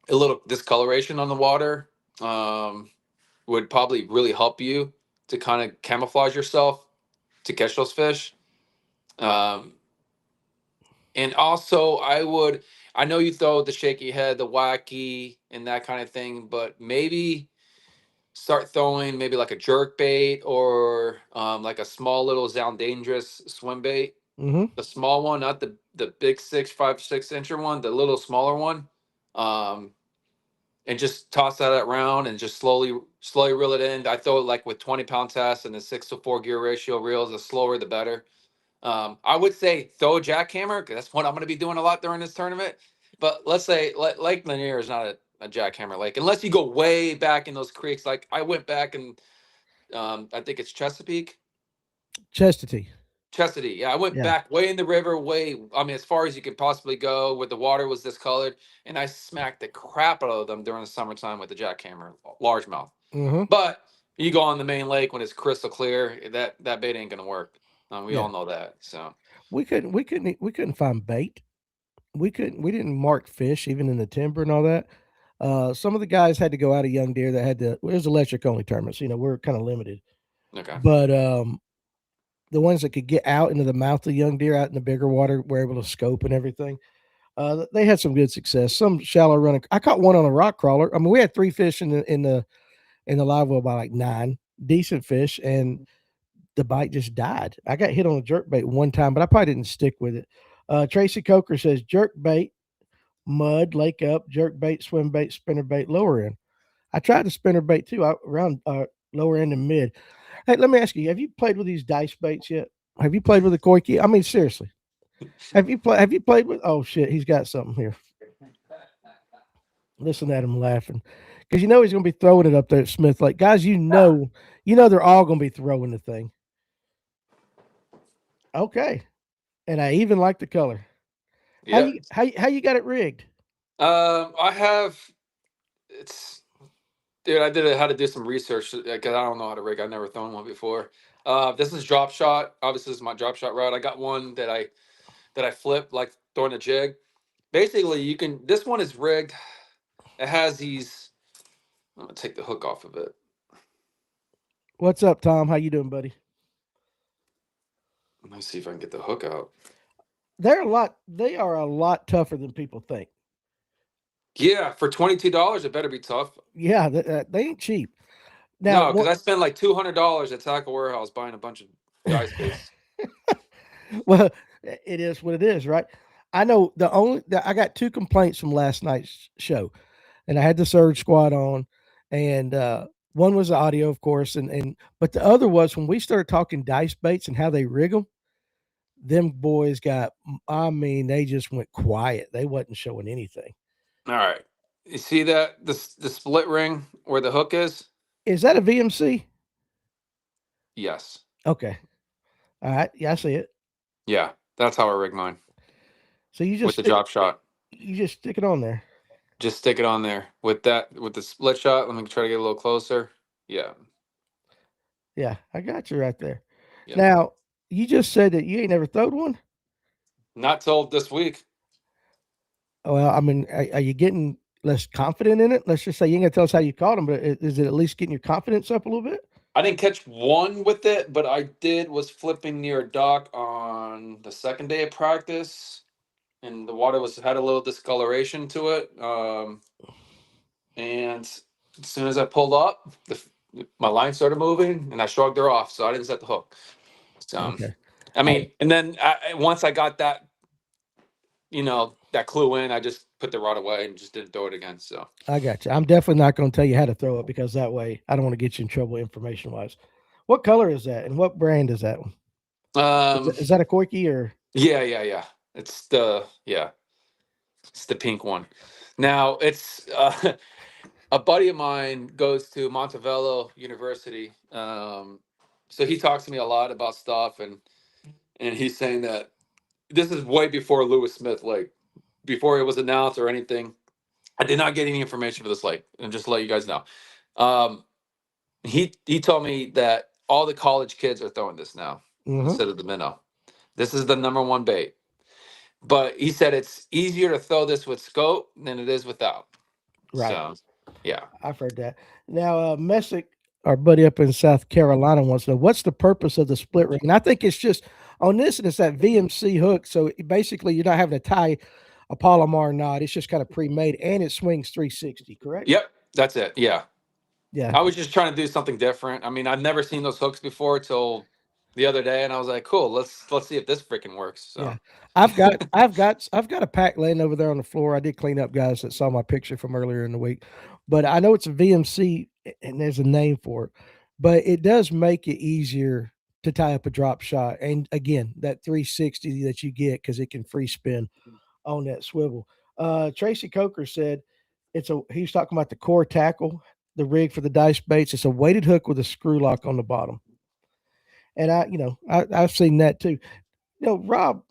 Speaker 2: a little discoloration on the water. Would probably really help you to kind of camouflage yourself to catch those fish. Um, and also, I know you throw the shaky head, the wacky, and that kind of thing, but maybe start throwing maybe like a jerk bait or like a small little Sound Dangerous swim bait.
Speaker 1: Mm-hmm.
Speaker 2: The small one, not the big 6, 5, 6 incher one, the little smaller one. Um, and just toss that around and just slowly reel it in. I throw it like with 20-pound tests and the 6-to-4 gear ratio reels. The slower the better. I would say throw a jackhammer because that's what I'm going to be doing a lot during this tournament. But let's say Lake Lanier is not a jackhammer lake unless you go way back in those creeks. Like I went back and I think it's Chesapeake.
Speaker 1: Chastity.
Speaker 2: Chesapeake. Yeah, I went
Speaker 1: Yeah.
Speaker 2: back way in the river, I mean, as far as you could possibly go, where the water was discolored, and I smacked the crap out of them during the summertime with the jackhammer, largemouth.
Speaker 1: Mm-hmm.
Speaker 2: But you go on the main lake when it's crystal clear, that bait ain't gonna work. We all
Speaker 1: Yeah.
Speaker 2: know that. So
Speaker 1: We couldn't find bait. We didn't mark fish even in the timber and all that. Some of the guys had to go out of young deer that had to. It was electric only tournaments. We're kind of limited,
Speaker 2: okay.
Speaker 1: but the ones that could get out into the mouth of young deer out in the bigger water were able to scope and everything. They had some good success. Some shallow running. I caught one on a rock crawler. I mean, we had 3 fish in the live well by like 9 decent fish, and the bite just died. I got hit on a jerk bait one time, but I probably didn't stick with it. Tracy Coker says jerk bait, mud, lake up, jerk bait, swim bait, spinner bait, lower end. I tried the spinner bait too, around lower end and mid. Hey, let me ask you: have you played with these dice baits yet? Have you played with the koi key? I mean, seriously, Have you played with? Oh shit, he's got something here. Listen at him laughing, because you know he's going to be throwing it up there at Smith. Like guys, you know they're all going to be throwing the thing. Okay, and I even like the color.
Speaker 2: Yep.
Speaker 1: How you got it rigged?
Speaker 2: I have it's dude. I did how to do some research because I don't know how to rig. I've never thrown one before. This is drop shot. Obviously, this is my drop shot route. I got one that I flip like throwing a jig. Basically, you can. This one is rigged. It has these. I'm gonna take the hook off of it.
Speaker 1: What's up, Tom? How you doing, buddy?
Speaker 2: Let me see if I can get the hook out.
Speaker 1: They are a lot tougher than people think.
Speaker 2: Yeah, for $22, it better be tough.
Speaker 1: Yeah, they ain't cheap. Now,
Speaker 2: No, because I spent like $200 at Tackle Warehouse buying a bunch of dice base.
Speaker 1: well, it is what it is, right? I know I got two complaints from last night's show, and I had the Surge Squad on, and one was the audio, of course, and but the other was when we started talking dice baits and how they rig them. Them boys got, I mean, they just went quiet. They wasn't showing anything.
Speaker 2: All right, you see that the split ring where the hook is?
Speaker 1: Is that a VMC?
Speaker 2: Yes.
Speaker 1: Okay. All right. Yeah, I see it.
Speaker 2: Yeah, that's how I rig mine
Speaker 1: So
Speaker 2: with the drop shot.
Speaker 1: you just stick it on there.
Speaker 2: Just stick it on there with the split shot. Let me try to get a little closer. Yeah.
Speaker 1: Yeah, I got you right there.
Speaker 2: Yep.
Speaker 1: Now, you just said that you ain't never throwed one.
Speaker 2: Not till this week.
Speaker 1: Well, I mean, are you getting less confident in it? Let's just say you ain't gonna tell us how you caught them, but is it at least getting your confidence up a little bit?
Speaker 2: I didn't catch one with it, but I did was flipping near a dock on the second day of practice, and the water was had a little discoloration to it. And as soon as I pulled up, my line started moving, and I shrugged her off, so I didn't set the hook. So,
Speaker 1: Okay.
Speaker 2: I
Speaker 1: Hey,
Speaker 2: mean, and then once I got that, that clue in, I just put the rod away and just didn't throw it again. So,
Speaker 1: I got you. I'm definitely not going to tell you how to throw it because that way I don't want to get you in trouble information wise. What color is that, and what brand is that one?
Speaker 2: um,
Speaker 1: Is that a Corky or?
Speaker 2: yeah. It's the pink one. Now it's a buddy of mine goes to Montevallo University. So he talks to me a lot about stuff, and he's saying that this is way before Lewis Smith Lake, before it was announced or anything. I did not get any information for this lake, and just to let you guys know. Um, he told me that all the college kids are throwing this now
Speaker 1: Mm-hmm.
Speaker 2: instead of the minnow. This is the number one bait. But he said it's easier to throw this with scope than it is without.
Speaker 1: Right.
Speaker 2: So, yeah.
Speaker 1: I've heard that. Now, Messick, our buddy up in South Carolina, wants to know what's the purpose of the split ring. And I think it's just on this, and it's that VMC hook. So basically, you're not having to tie a Palomar knot. It's just kind of pre-made, and it swings 360. Correct?
Speaker 2: Yep, that's it. Yeah.
Speaker 1: Yeah.
Speaker 2: I was just trying to do something different. I mean, I've never seen those hooks before till the other day, and I was like, cool, let's see if this freaking works.
Speaker 1: Yeah.
Speaker 2: So,
Speaker 1: I've got a pack laying over there on the floor. I did clean up, guys that saw my picture from earlier in the week, but I know it's a VMC and there's a name for it, but it does make it easier to tie up a drop shot. And again, that 360 that you get because it can free spin on that swivel. Tracy Coker said he was talking about the core tackle, the rig for the dice baits. It's a weighted hook with a screw lock on the bottom. And I've seen that too. Rob,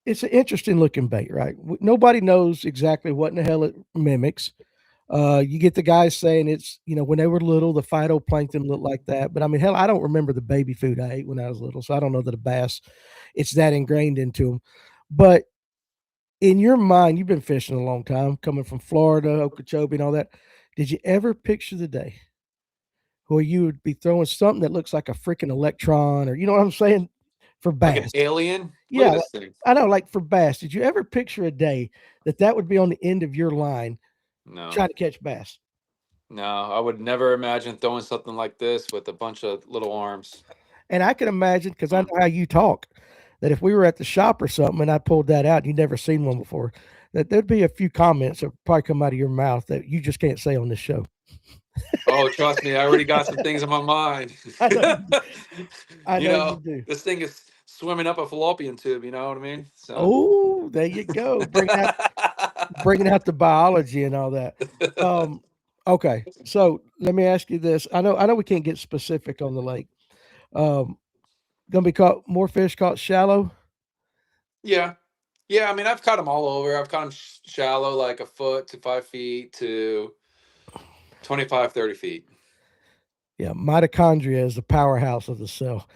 Speaker 1: it's an interesting looking bait, right? Nobody knows exactly what in the hell it mimics. You get the guys saying it's, when they were little, the phytoplankton looked like that. But I mean, hell, I don't remember the baby food I ate when I was little. So I don't know that a bass, it's that ingrained into them. But in your mind, you've been fishing a long time, coming from Florida, Okeechobee, and all that. Did you ever picture the day where you would be throwing something that looks like a freaking electron or, you know what I'm saying, for
Speaker 2: like an
Speaker 1: bass?
Speaker 2: alien. Look at
Speaker 1: Yeah,
Speaker 2: this thing.
Speaker 1: I know, like for bass, did you ever picture a day that would be on the end of your line
Speaker 2: No,
Speaker 1: trying to catch bass?
Speaker 2: no, I would never imagine throwing something like this with a bunch of little arms.
Speaker 1: And I can imagine, because I know how you talk, that if we were at the shop or something and I pulled that out and you'd never seen one before, that there'd be a few comments that would probably come out of your mouth that you just can't say on this show.
Speaker 2: Oh, trust me, I already got some things in my mind.
Speaker 1: I know you do. I know you do.
Speaker 2: This thing is swimming up a fallopian tube. You know what I mean? So.
Speaker 1: Oh, there you go. Bringing out the biology and all that. Um, okay, so let me ask you this. I know we can't get specific on the lake. Um, gonna be caught more fish caught shallow.
Speaker 2: Yeah. Yeah, I mean, I've caught them all over. I've caught them shallow, like a foot to 5 feet to 25, 30 feet.
Speaker 1: Yeah, mitochondria is the powerhouse of the cell.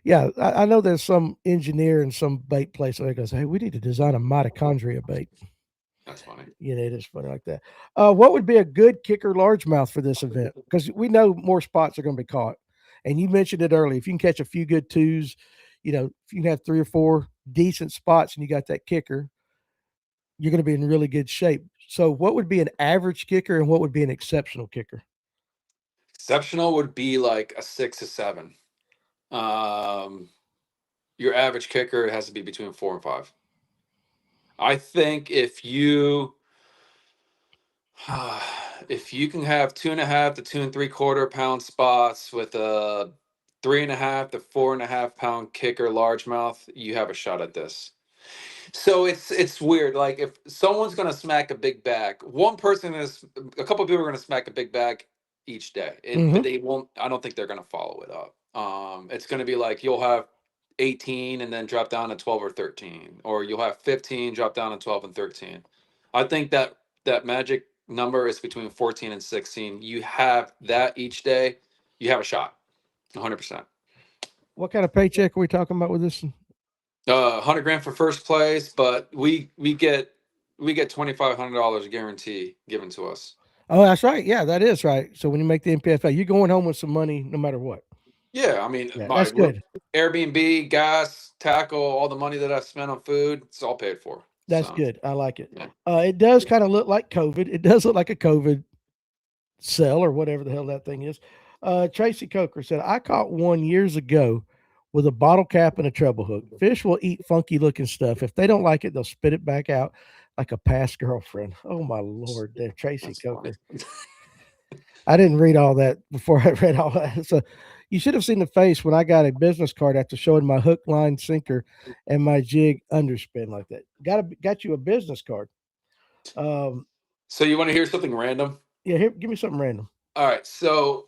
Speaker 1: Yeah, I know there's some engineer in some bait place that goes, "Hey, we need to design a mitochondria bait."
Speaker 2: That's funny.
Speaker 1: It is funny like that. What would be a good kicker largemouth for this event? Because we know more spots are going to be caught, and you mentioned it earlier. If you can catch a few good twos, if you can have 3 or 4 decent spots, and you got that kicker, you're going to be in really good shape. So, what would be an average kicker, and what would be an exceptional kicker?
Speaker 2: Exceptional would be like a 6 to 7. Um, your average kicker has to be between 4 and 5. I think if you can have 2.5 to 2.75 pound spots with a 3.5 to 4.5 pound kicker largemouth, you have a shot at this. So it's weird. Like if someone's gonna smack a big bag, one person is a couple of people are gonna smack a big bag each day, but
Speaker 1: Mm-hmm.
Speaker 2: they won't. I don't think they're gonna follow it up. It's gonna be like you'll have 18 and then drop down to 12 or 13, or you'll have 15 drop down to 12 and 13. I think that magic number is between 14 and 16. You have that each day, you have a shot, 100%.
Speaker 1: What kind of paycheck are we talking about with this?
Speaker 2: 100 grand for first place, but we get $2,500 guarantee given to us.
Speaker 1: Oh, that's right. Yeah, that is right. So when you make the NPFL, you're going home with some money no matter what.
Speaker 2: Yeah, I mean,
Speaker 1: Yeah,
Speaker 2: my
Speaker 1: that's good.
Speaker 2: Airbnb, gas, tackle, all the money that I spent on food, it's all paid for.
Speaker 1: That's
Speaker 2: So
Speaker 1: good. I like it.
Speaker 2: yeah,
Speaker 1: It does kind of look like COVID. It does look like a COVID cell or whatever the hell that thing is. Tracy Coker said, I caught one years ago with a bottle cap and a treble hook. Fish will eat funky looking stuff. If they don't like it, they'll spit it back out like a past girlfriend. Oh, my Lord, there, Tracy
Speaker 2: that's funny.
Speaker 1: Coker. I didn't read all that before I read all that. So you should have seen the face when I got a business card after showing my hook, line, sinker, and my jig underspin like that. Got you a business card. Um,
Speaker 2: So you want to hear something random?
Speaker 1: yeah, here, give me something random.
Speaker 2: All right. So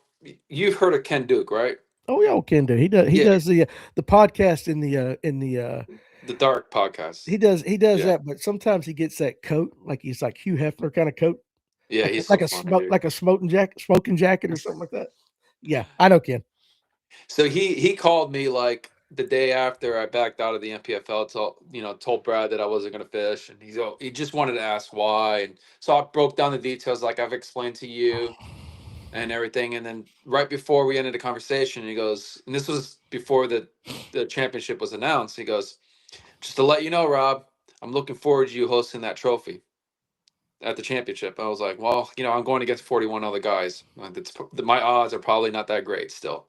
Speaker 2: you've heard of Ken Duke, right?
Speaker 1: Oh yeah, old Ken do. He does. He
Speaker 2: Yeah,
Speaker 1: does the podcast in the.
Speaker 2: the Dark podcast.
Speaker 1: He does
Speaker 2: Yeah,
Speaker 1: that, but sometimes he gets that coat, like he's like Hugh Hefner kind of coat,
Speaker 2: yeah,
Speaker 1: like
Speaker 2: he's so
Speaker 1: like a
Speaker 2: funny,
Speaker 1: smoke
Speaker 2: dude.
Speaker 1: like a smoking jacket or something like that. Yeah, I know Ken.
Speaker 2: So he called me like the day after I backed out of the NPFL. Told Brad that I wasn't going to fish, and he just wanted to ask why. And so I broke down the details like I've explained to you and everything. And then right before we ended the conversation, he goes, and this was before the championship was announced. He goes, just to let you know, Rob, I'm looking forward to you hosting that trophy at the championship. I was like, well, I'm going against 41 other guys. My odds are probably not that great still.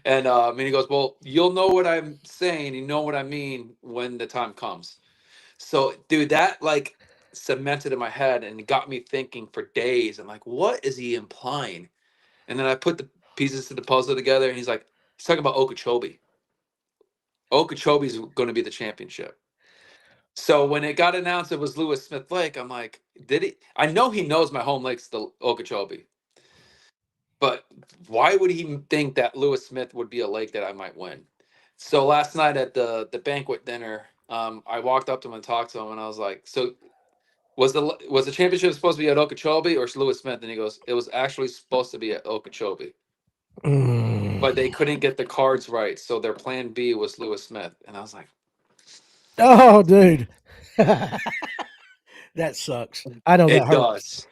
Speaker 2: And he goes, well, you'll know what I'm saying. You know what I mean when the time comes. So, dude, that like cemented in my head and got me thinking for days. I'm like, what is he implying? And then I put the pieces to the puzzle together, and he's talking about Okeechobee. Okeechobee's going to be the championship. So when it got announced it was Lewis Smith Lake, I'm like, did he? I know he knows my home lake's the Okeechobee, but why would he think that Lewis Smith would be a lake that I might win? So last night at the banquet dinner, I walked up to him and talked to him, and I was like, so was the championship supposed to be at Okeechobee or Lewis Smith? And he goes, it was actually supposed to be at Okeechobee,
Speaker 1: Mm.
Speaker 2: but they couldn't get the cards right, so their plan B was Lewis Smith, and I was like,
Speaker 1: Oh, dude, that sucks. I know that
Speaker 2: it
Speaker 1: hurts.
Speaker 2: does.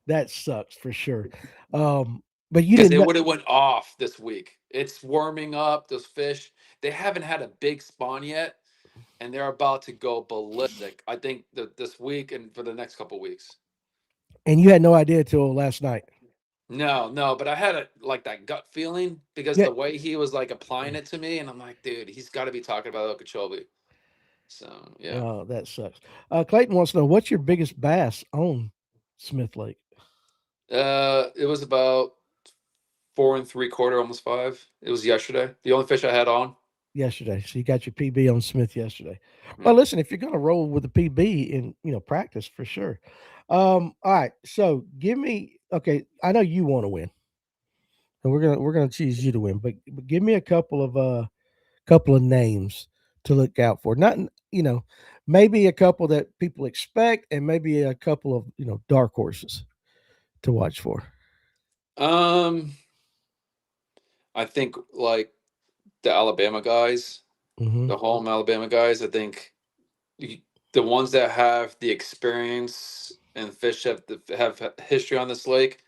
Speaker 1: That sucks for sure. But you
Speaker 2: Because
Speaker 1: didn't
Speaker 2: it
Speaker 1: know.
Speaker 2: would have went off this week. It's warming up. Those fish, they haven't had a big spawn yet, and they're about to go ballistic. I think this week and for the next couple weeks.
Speaker 1: And you had no idea till last night.
Speaker 2: No, no, but I had like that gut feeling because
Speaker 1: Yeah.
Speaker 2: the way he was like applying it to me, and I'm like, dude, he's got to be talking about Okeechobee. So yeah,
Speaker 1: Oh, that sucks. Clayton wants to know what's your biggest bass on Smith Lake.
Speaker 2: it was about 4 3/4, almost 5. It was yesterday. The only fish I had on.
Speaker 1: yesterday. So you got your PB on Smith yesterday. Well,
Speaker 2: Yeah.
Speaker 1: listen, if you're going to roll with the PB in practice for sure. All right. So give me. Okay, I know you want to win, and we're gonna choose you to win. But give me a couple of names to look out for. Not maybe a couple that people expect, and maybe a couple of dark horses to watch for.
Speaker 2: Um, I think like the Alabama guys,
Speaker 1: Mm-hmm.
Speaker 2: the home Alabama guys. I think y- the ones that have the experience and fish have history on this lake,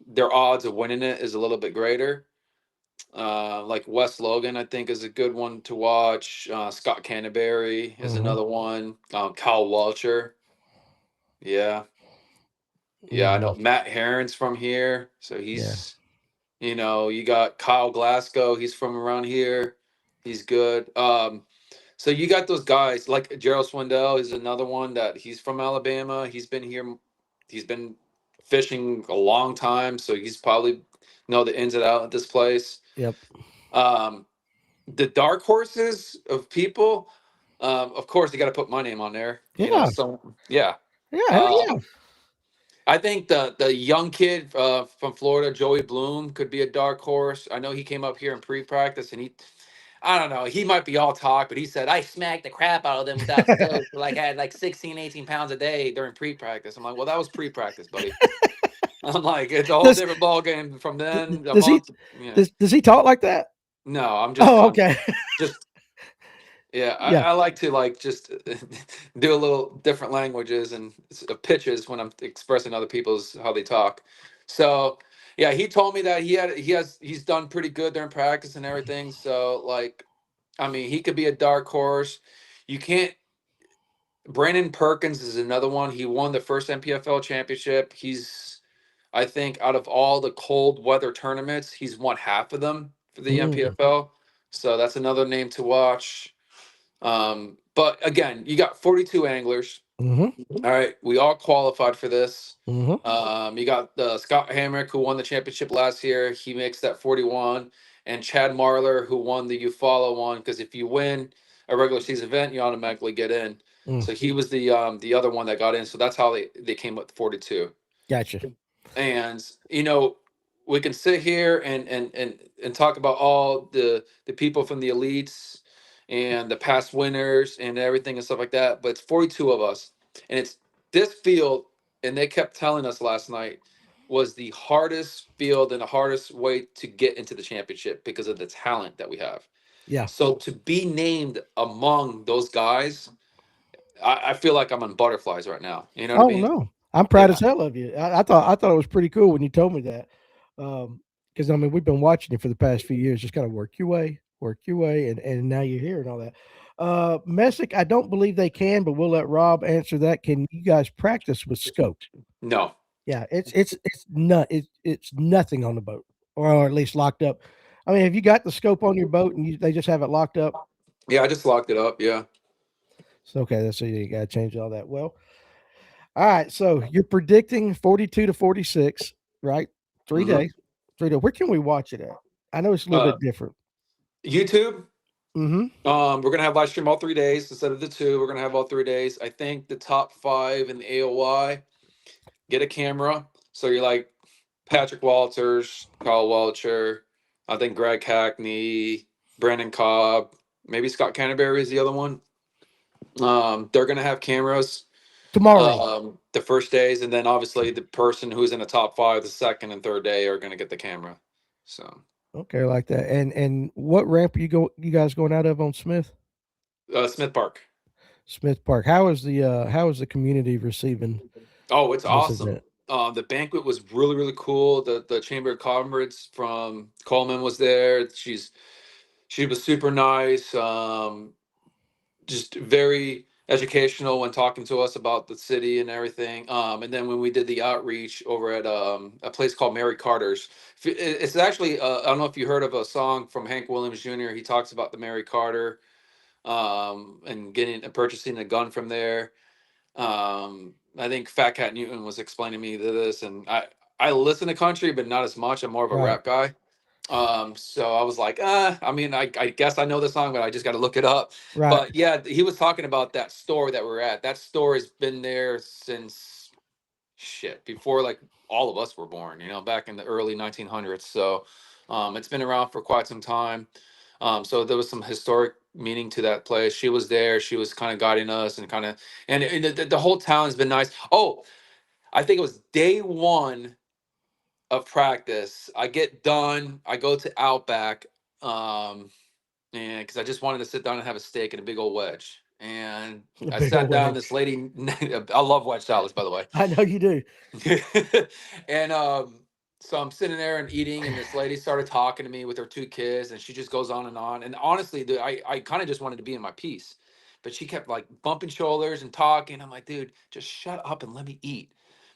Speaker 2: their odds of winning it is a little bit greater. Like Wes Logan, I think is a good one to watch. Scott Canterbury is
Speaker 1: Mm-hmm.
Speaker 2: another one. Kyle Walcher, yeah, yeah. I
Speaker 1: Mm-hmm.
Speaker 2: know Matt Herron's from here, so
Speaker 1: Yeah.
Speaker 2: he's you got Kyle Glasgow. He's from around here. He's good. So you got those guys like Gerald Swindell is another one that he's from Alabama. He's been here. He's been fishing a long time, so he's probably know the ins and out of this place.
Speaker 1: Yep.
Speaker 2: Um, the dark horses of people, of course, you got to put my name on there.
Speaker 1: Yeah.
Speaker 2: So yeah.
Speaker 1: Yeah. Hell
Speaker 2: Um,
Speaker 1: yeah.
Speaker 2: I think the young kid from Florida, Joey Bloom, could be a dark horse. I know he came up here in pre-practice, and I don't know, he might be all talk, but he said I smacked the crap out of them without scope. Like I had like 16, 18 pounds a day during pre-practice. I'm like, well, that was pre-practice, buddy. I'm like, it's a whole
Speaker 1: does
Speaker 2: different ball game from then a
Speaker 1: does he
Speaker 2: month. Yeah,
Speaker 1: does he talk like that?
Speaker 2: no, I'm just
Speaker 1: Oh,
Speaker 2: kind of
Speaker 1: okay.
Speaker 2: just yeah,
Speaker 1: Yeah.
Speaker 2: I like to like just do a little different languages and pitches when I'm expressing other people's how they talk. So yeah, he told me that he's done pretty good during practice and everything. So like, I mean, he could be a dark horse. You can't. Brandon Perkins is another one. He won the first NPFL championship. I think, out of all the cold weather tournaments, he's won half of them for the
Speaker 1: Mm,
Speaker 2: NPFL. So that's another name to watch. But again, you got 42 anglers.
Speaker 1: mm-hmm.
Speaker 2: All right, we all qualified for this.
Speaker 1: Mm-hmm.
Speaker 2: You got Scott Hamrick, who won the championship last year. He makes that 41, and Chad Marler, who won the Eufaula one. Because if you win a regular season event, you automatically get in.
Speaker 1: Mm.
Speaker 2: So he was the other one that got in. So that's how they came up with 42.
Speaker 1: Gotcha.
Speaker 2: And we can sit here and talk about all the people from the elites and the past winners and everything and stuff like that, but it's 42 of us, and it's this field, and they kept telling us last night was the hardest field and the hardest way to get into the championship because of the talent that we have.
Speaker 1: Yeah.
Speaker 2: So to be named among those guys, I feel like I'm on butterflies right now, you know what I
Speaker 1: Oh
Speaker 2: mean?
Speaker 1: no, I'm proud
Speaker 2: Yeah.
Speaker 1: as hell of you. I thought it was pretty cool when you told me that, because I mean we've been watching it for the past few years. Just kind of work your way, and now you're here and all that. Messick, I don't believe they can, but we'll let Rob answer that. Can you guys practice with scope?
Speaker 2: No.
Speaker 1: Yeah, it's nothing on the boat, or at least locked up. I mean, have you got the scope on your boat and they just have it locked up?
Speaker 2: Yeah, I just locked it up. Yeah.
Speaker 1: So okay, that's so you got to change all that. Well, all right. So you're predicting 42 to 46, right? 3 days.
Speaker 2: Hmm.
Speaker 1: 3 days. Where can we watch it at? I know it's a little
Speaker 2: Uh,
Speaker 1: bit different.
Speaker 2: YouTube.
Speaker 1: Mm-hmm.
Speaker 2: We're gonna have live stream all 3 days instead of the two. We're gonna have all 3 days. I think the top five in the AOY get a camera. So you're like Patrick Walters, Kyle Welcher, I think Greg Hackney, Brandon Cobb, maybe Scott Canterbury is the other one. They're gonna have cameras
Speaker 1: Tomorrow.
Speaker 2: the first days, and then obviously the person who's in the top five the second and third day are gonna get the camera. So
Speaker 1: Okay, I like that. And what ramp are you guys going out of on Smith?
Speaker 2: Smith Park.
Speaker 1: Smith Park. How is the community receiving
Speaker 2: Oh, it's
Speaker 1: this
Speaker 2: awesome.
Speaker 1: event?
Speaker 2: The banquet was really, really cool. The Chamber of Commerce from Coleman was there. She was super nice. Just very educational when talking to us about the city and everything. And then when we did the outreach over at a place called Mary Carter's, it's actually I don't know if you heard of a song from Hank Williams Jr. He talks about the Mary Carter and getting and purchasing a gun from there. I think Fat Cat Newton was explaining to me this, and I listen to country, but not as much. I'm more of a
Speaker 1: Right.
Speaker 2: rap guy. So I was like, I mean, I guess I know the song, but I just got to look it up.
Speaker 1: Right.
Speaker 2: But yeah, he was talking about that store that we're at. That store has been there since shit before like all of us were born, back in the early 1900s. So it's been around for quite some time. So there was some historic meaning to that place. She was there. She was kind of guiding us and and the whole town has been nice. Oh, I think it was day one of practice. I get done. I go to Outback, and because I just wanted to sit down and have a steak and a big old wedge. And
Speaker 1: A
Speaker 2: I
Speaker 1: big old
Speaker 2: sat down.
Speaker 1: wedge.
Speaker 2: This lady, I love wedge salads, by the way.
Speaker 1: I know you do.
Speaker 2: And so I'm sitting there and eating, and this lady started talking to me with her two kids, and she just goes on and on. And honestly, dude, I kind of just wanted to be in my peace, but she kept like bumping shoulders and talking. I'm like, dude, just shut up and let me eat.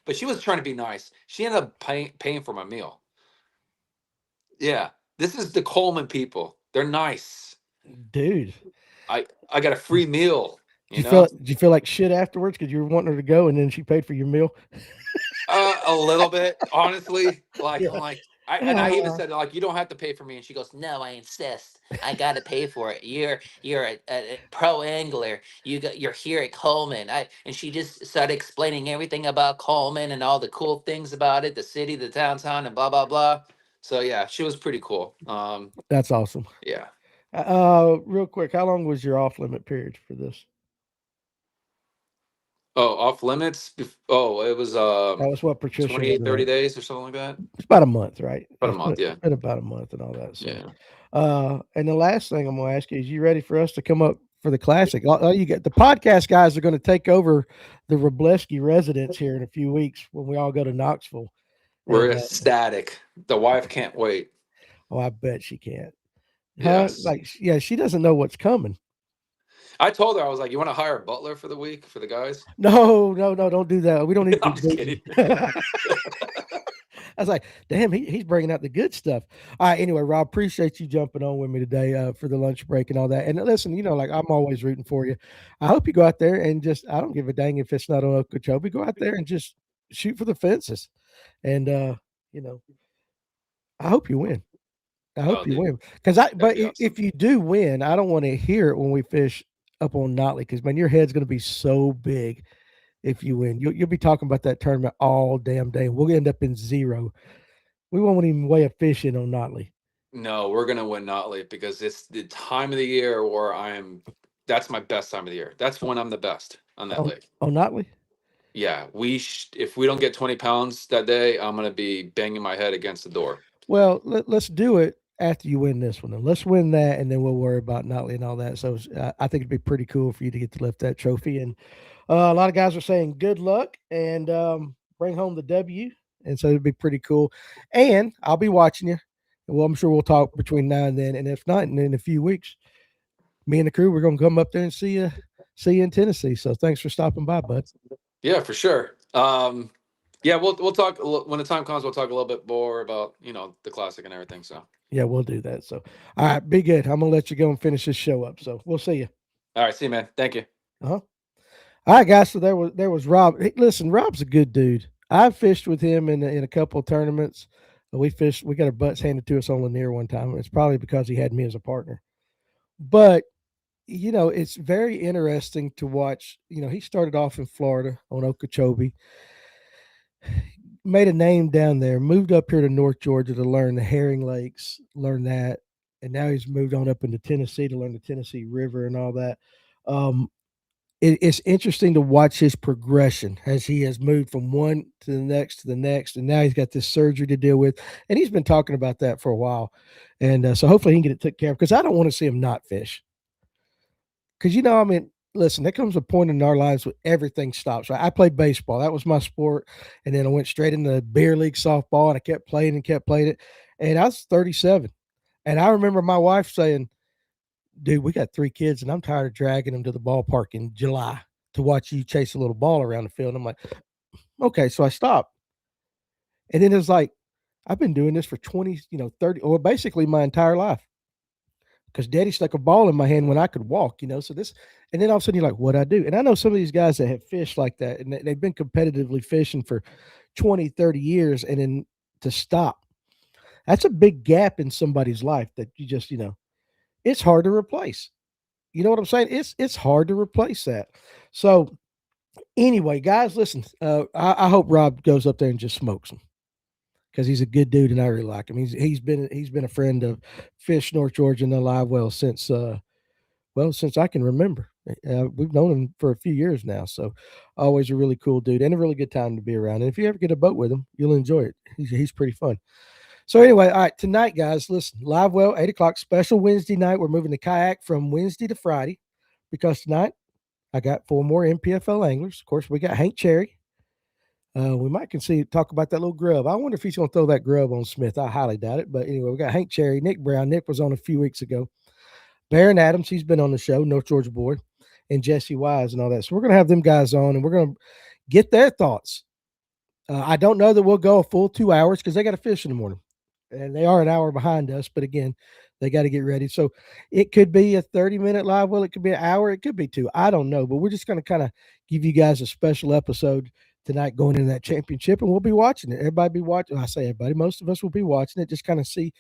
Speaker 2: But she was trying to be nice. She ended up paying for my meal. Yeah, this is the Coleman people. They're nice.
Speaker 1: Dude.
Speaker 2: I got a free meal.
Speaker 1: Did you
Speaker 2: You know.
Speaker 1: feel like shit afterwards because you were wanting her to go and then she paid for your meal?
Speaker 2: A little bit, honestly. Like I'm
Speaker 1: Yeah.
Speaker 2: like, I even said like, you don't have to pay for me, and she goes, no, I insist. I got to pay for it. You're a pro angler. You're here at Coleman. And she just started explaining everything about Coleman and all the cool things about it, the city, the downtown, and blah blah blah. So yeah, she was pretty cool.
Speaker 1: That's awesome.
Speaker 2: Yeah.
Speaker 1: Real quick, how long was your off limit period for this?
Speaker 2: Oh, off limits. Oh, it was
Speaker 1: That was what Patricia was
Speaker 2: 28, 30
Speaker 1: doing.
Speaker 2: days or something like that.
Speaker 1: It's about a month, right?
Speaker 2: About a month. Yeah.
Speaker 1: It's been about a month and all that. So,
Speaker 2: Yeah.
Speaker 1: and the last thing I'm going to ask you is, you ready for us to come up for the classic? You get the podcast guys are going to take over the Wroblewski residence here in a few weeks when we all go to Knoxville.
Speaker 2: We're
Speaker 1: And
Speaker 2: ecstatic. The wife can't wait.
Speaker 1: oh, I bet she can't. Huh?
Speaker 2: Yes.
Speaker 1: Like, yeah, she doesn't know what's coming.
Speaker 2: I told her, I was like, you want to hire a butler for the week for the guys?
Speaker 1: No, no, no, don't do that. We don't need to
Speaker 2: I'm
Speaker 1: be
Speaker 2: just kidding.
Speaker 1: bougie. I was like, damn, he's bringing out the good stuff. All right, anyway, Rob, appreciate you jumping on with me today for the lunch break and all that. And listen, like I'm always rooting for you. I hope you go out there and just, I don't give a dang if it's not on Okeechobee. Go out there and just shoot for the fences. And, you know, I hope you win. I hope
Speaker 2: Oh,
Speaker 1: you
Speaker 2: dude,
Speaker 1: win.
Speaker 2: that'd
Speaker 1: But
Speaker 2: be awesome.
Speaker 1: if you do win, I don't want to hear it when we fish up on Notley because, man, your head's going to be so big if you win. You'll be talking about that tournament all damn day. We'll end up in zero. We won't even weigh a fish in on Notley.
Speaker 2: No, we're gonna win Notley because it's the time of the year where that's my best time of the year. That's when I'm the best on that lake.
Speaker 1: On Notley?
Speaker 2: Yeah, if we don't get 20 pounds that day, I'm gonna be banging my head against the door.
Speaker 1: Well, let's do it after you win this one. Then let's win that, and then we'll worry about Notley and all that. So I think it'd be pretty cool for you to get to lift that trophy. And a lot of guys are saying good luck and bring home the W. And so it'd be pretty cool. And I'll be watching you. Well, I'm sure we'll talk between now and then. And if not, and in a few weeks, me and the crew, we're going to come up there and see you in Tennessee. So thanks for stopping by, bud.
Speaker 2: Yeah, for sure. Yeah, we'll talk when the time comes. We'll talk a little bit more about the classic and everything. So
Speaker 1: Yeah, we'll do that. So, all right, be good. I'm going to let you go and finish this show up. So we'll see you.
Speaker 2: all right, see you, man. Thank you.
Speaker 1: Uh-huh. All right, guys. So there was Rob. Hey, listen, Rob's a good dude. I've fished with him in a couple of tournaments. We fished. We got our butts handed to us on Lanier one time. It's probably because he had me as a partner. But it's very interesting to watch. He started off in Florida on Okeechobee, made a name down there, moved up here to North Georgia to learn the herring lakes, learn that, and now he's moved on up into Tennessee to learn the Tennessee River and all that. Um, it's interesting to watch his progression as he has moved from one to the next, and now he's got this surgery to deal with, and he's been talking about that for a while, and so hopefully he can get it taken care of because I don't want to see him not fish. Because I mean, listen, there comes a point in our lives where everything stops. Right? I played baseball; that was my sport, and then I went straight into beer league softball, and I kept playing and kept playing it, and I was 37, and I remember my wife saying, dude, we got 3 kids, and I'm tired of dragging them to the ballpark in July to watch you chase a little ball around the field. And I'm like, okay, so I stopped. And then it's like, I've been doing this for 20, 30, or basically my entire life because daddy stuck a ball in my hand when I could walk, So this, and then all of a sudden you're like, what I do? And I know some of these guys that have fished like that, and they've been competitively fishing for 20, 30 years, and then to stop. That's a big gap in somebody's life that you just, it's hard to replace. You know what I'm saying? It's hard to replace that. So anyway, guys, listen. I hope Rob goes up there and just smokes them because he's a good dude and I really like him. He's been a friend of Fish North Georgia and the Live since I can remember. We've known him for a few years now, so always a really cool dude and a really good time to be around. And if you ever get a boat with him, you'll enjoy it. He's pretty fun. So anyway, all right, tonight, guys, listen, Live Well, 8 o'clock, special Wednesday night. We're moving the kayak from Wednesday to Friday because tonight I got 4 more NPFL anglers. Of course, we got Hank Cherry. We might talk about that little grub. I wonder if he's going to throw that grub on Smith. I highly doubt it. But anyway, we got Hank Cherry, Nick Brown. Nick was on a few weeks ago. Baron Adams, he's been on the show, North Georgia boy, and Jesse Wise and all that. So we're going to have them guys on, and we're going to get their thoughts. I don't know that we'll go a full 2 hours because they got to fish in the morning, and they are an hour behind us. But again, they got to get ready. So it could be a 30-minute live well. It could be an hour. It could be 2. I don't know. But we're just going to kind of give you guys a special episode tonight going into that championship, and we'll be watching it. Everybody be watching. I say everybody. Most of us will be watching it, just kind of see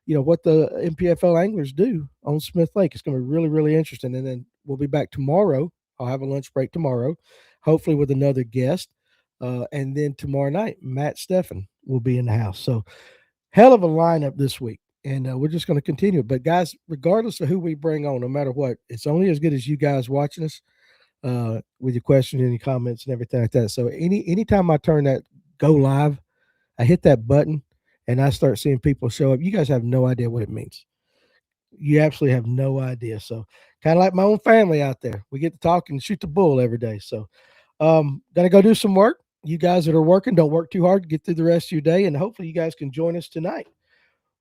Speaker 1: what the NPFL anglers do on Smith Lake. It's going to be really, really interesting. And then we'll be back tomorrow. I'll have a lunch break tomorrow, hopefully with another guest. And then tomorrow night, Matt Steffen will be in the house. So hell of a lineup this week. And we're just going to continue. But guys, regardless of who we bring on, no matter what, it's only as good as you guys watching us with your questions and your comments and everything like that. So anytime I turn that go live, I hit that button and I start seeing people show up. You guys have no idea what it means. You absolutely have no idea. So kind of like my own family out there. We get to talk and shoot the bull every day. So gotta go do some work. You guys that are working, don't work too hard to get through the rest of your day. And hopefully you guys can join us tonight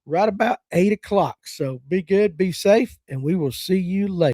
Speaker 1: right about 8 o'clock. So be good, be safe, and we will see you later.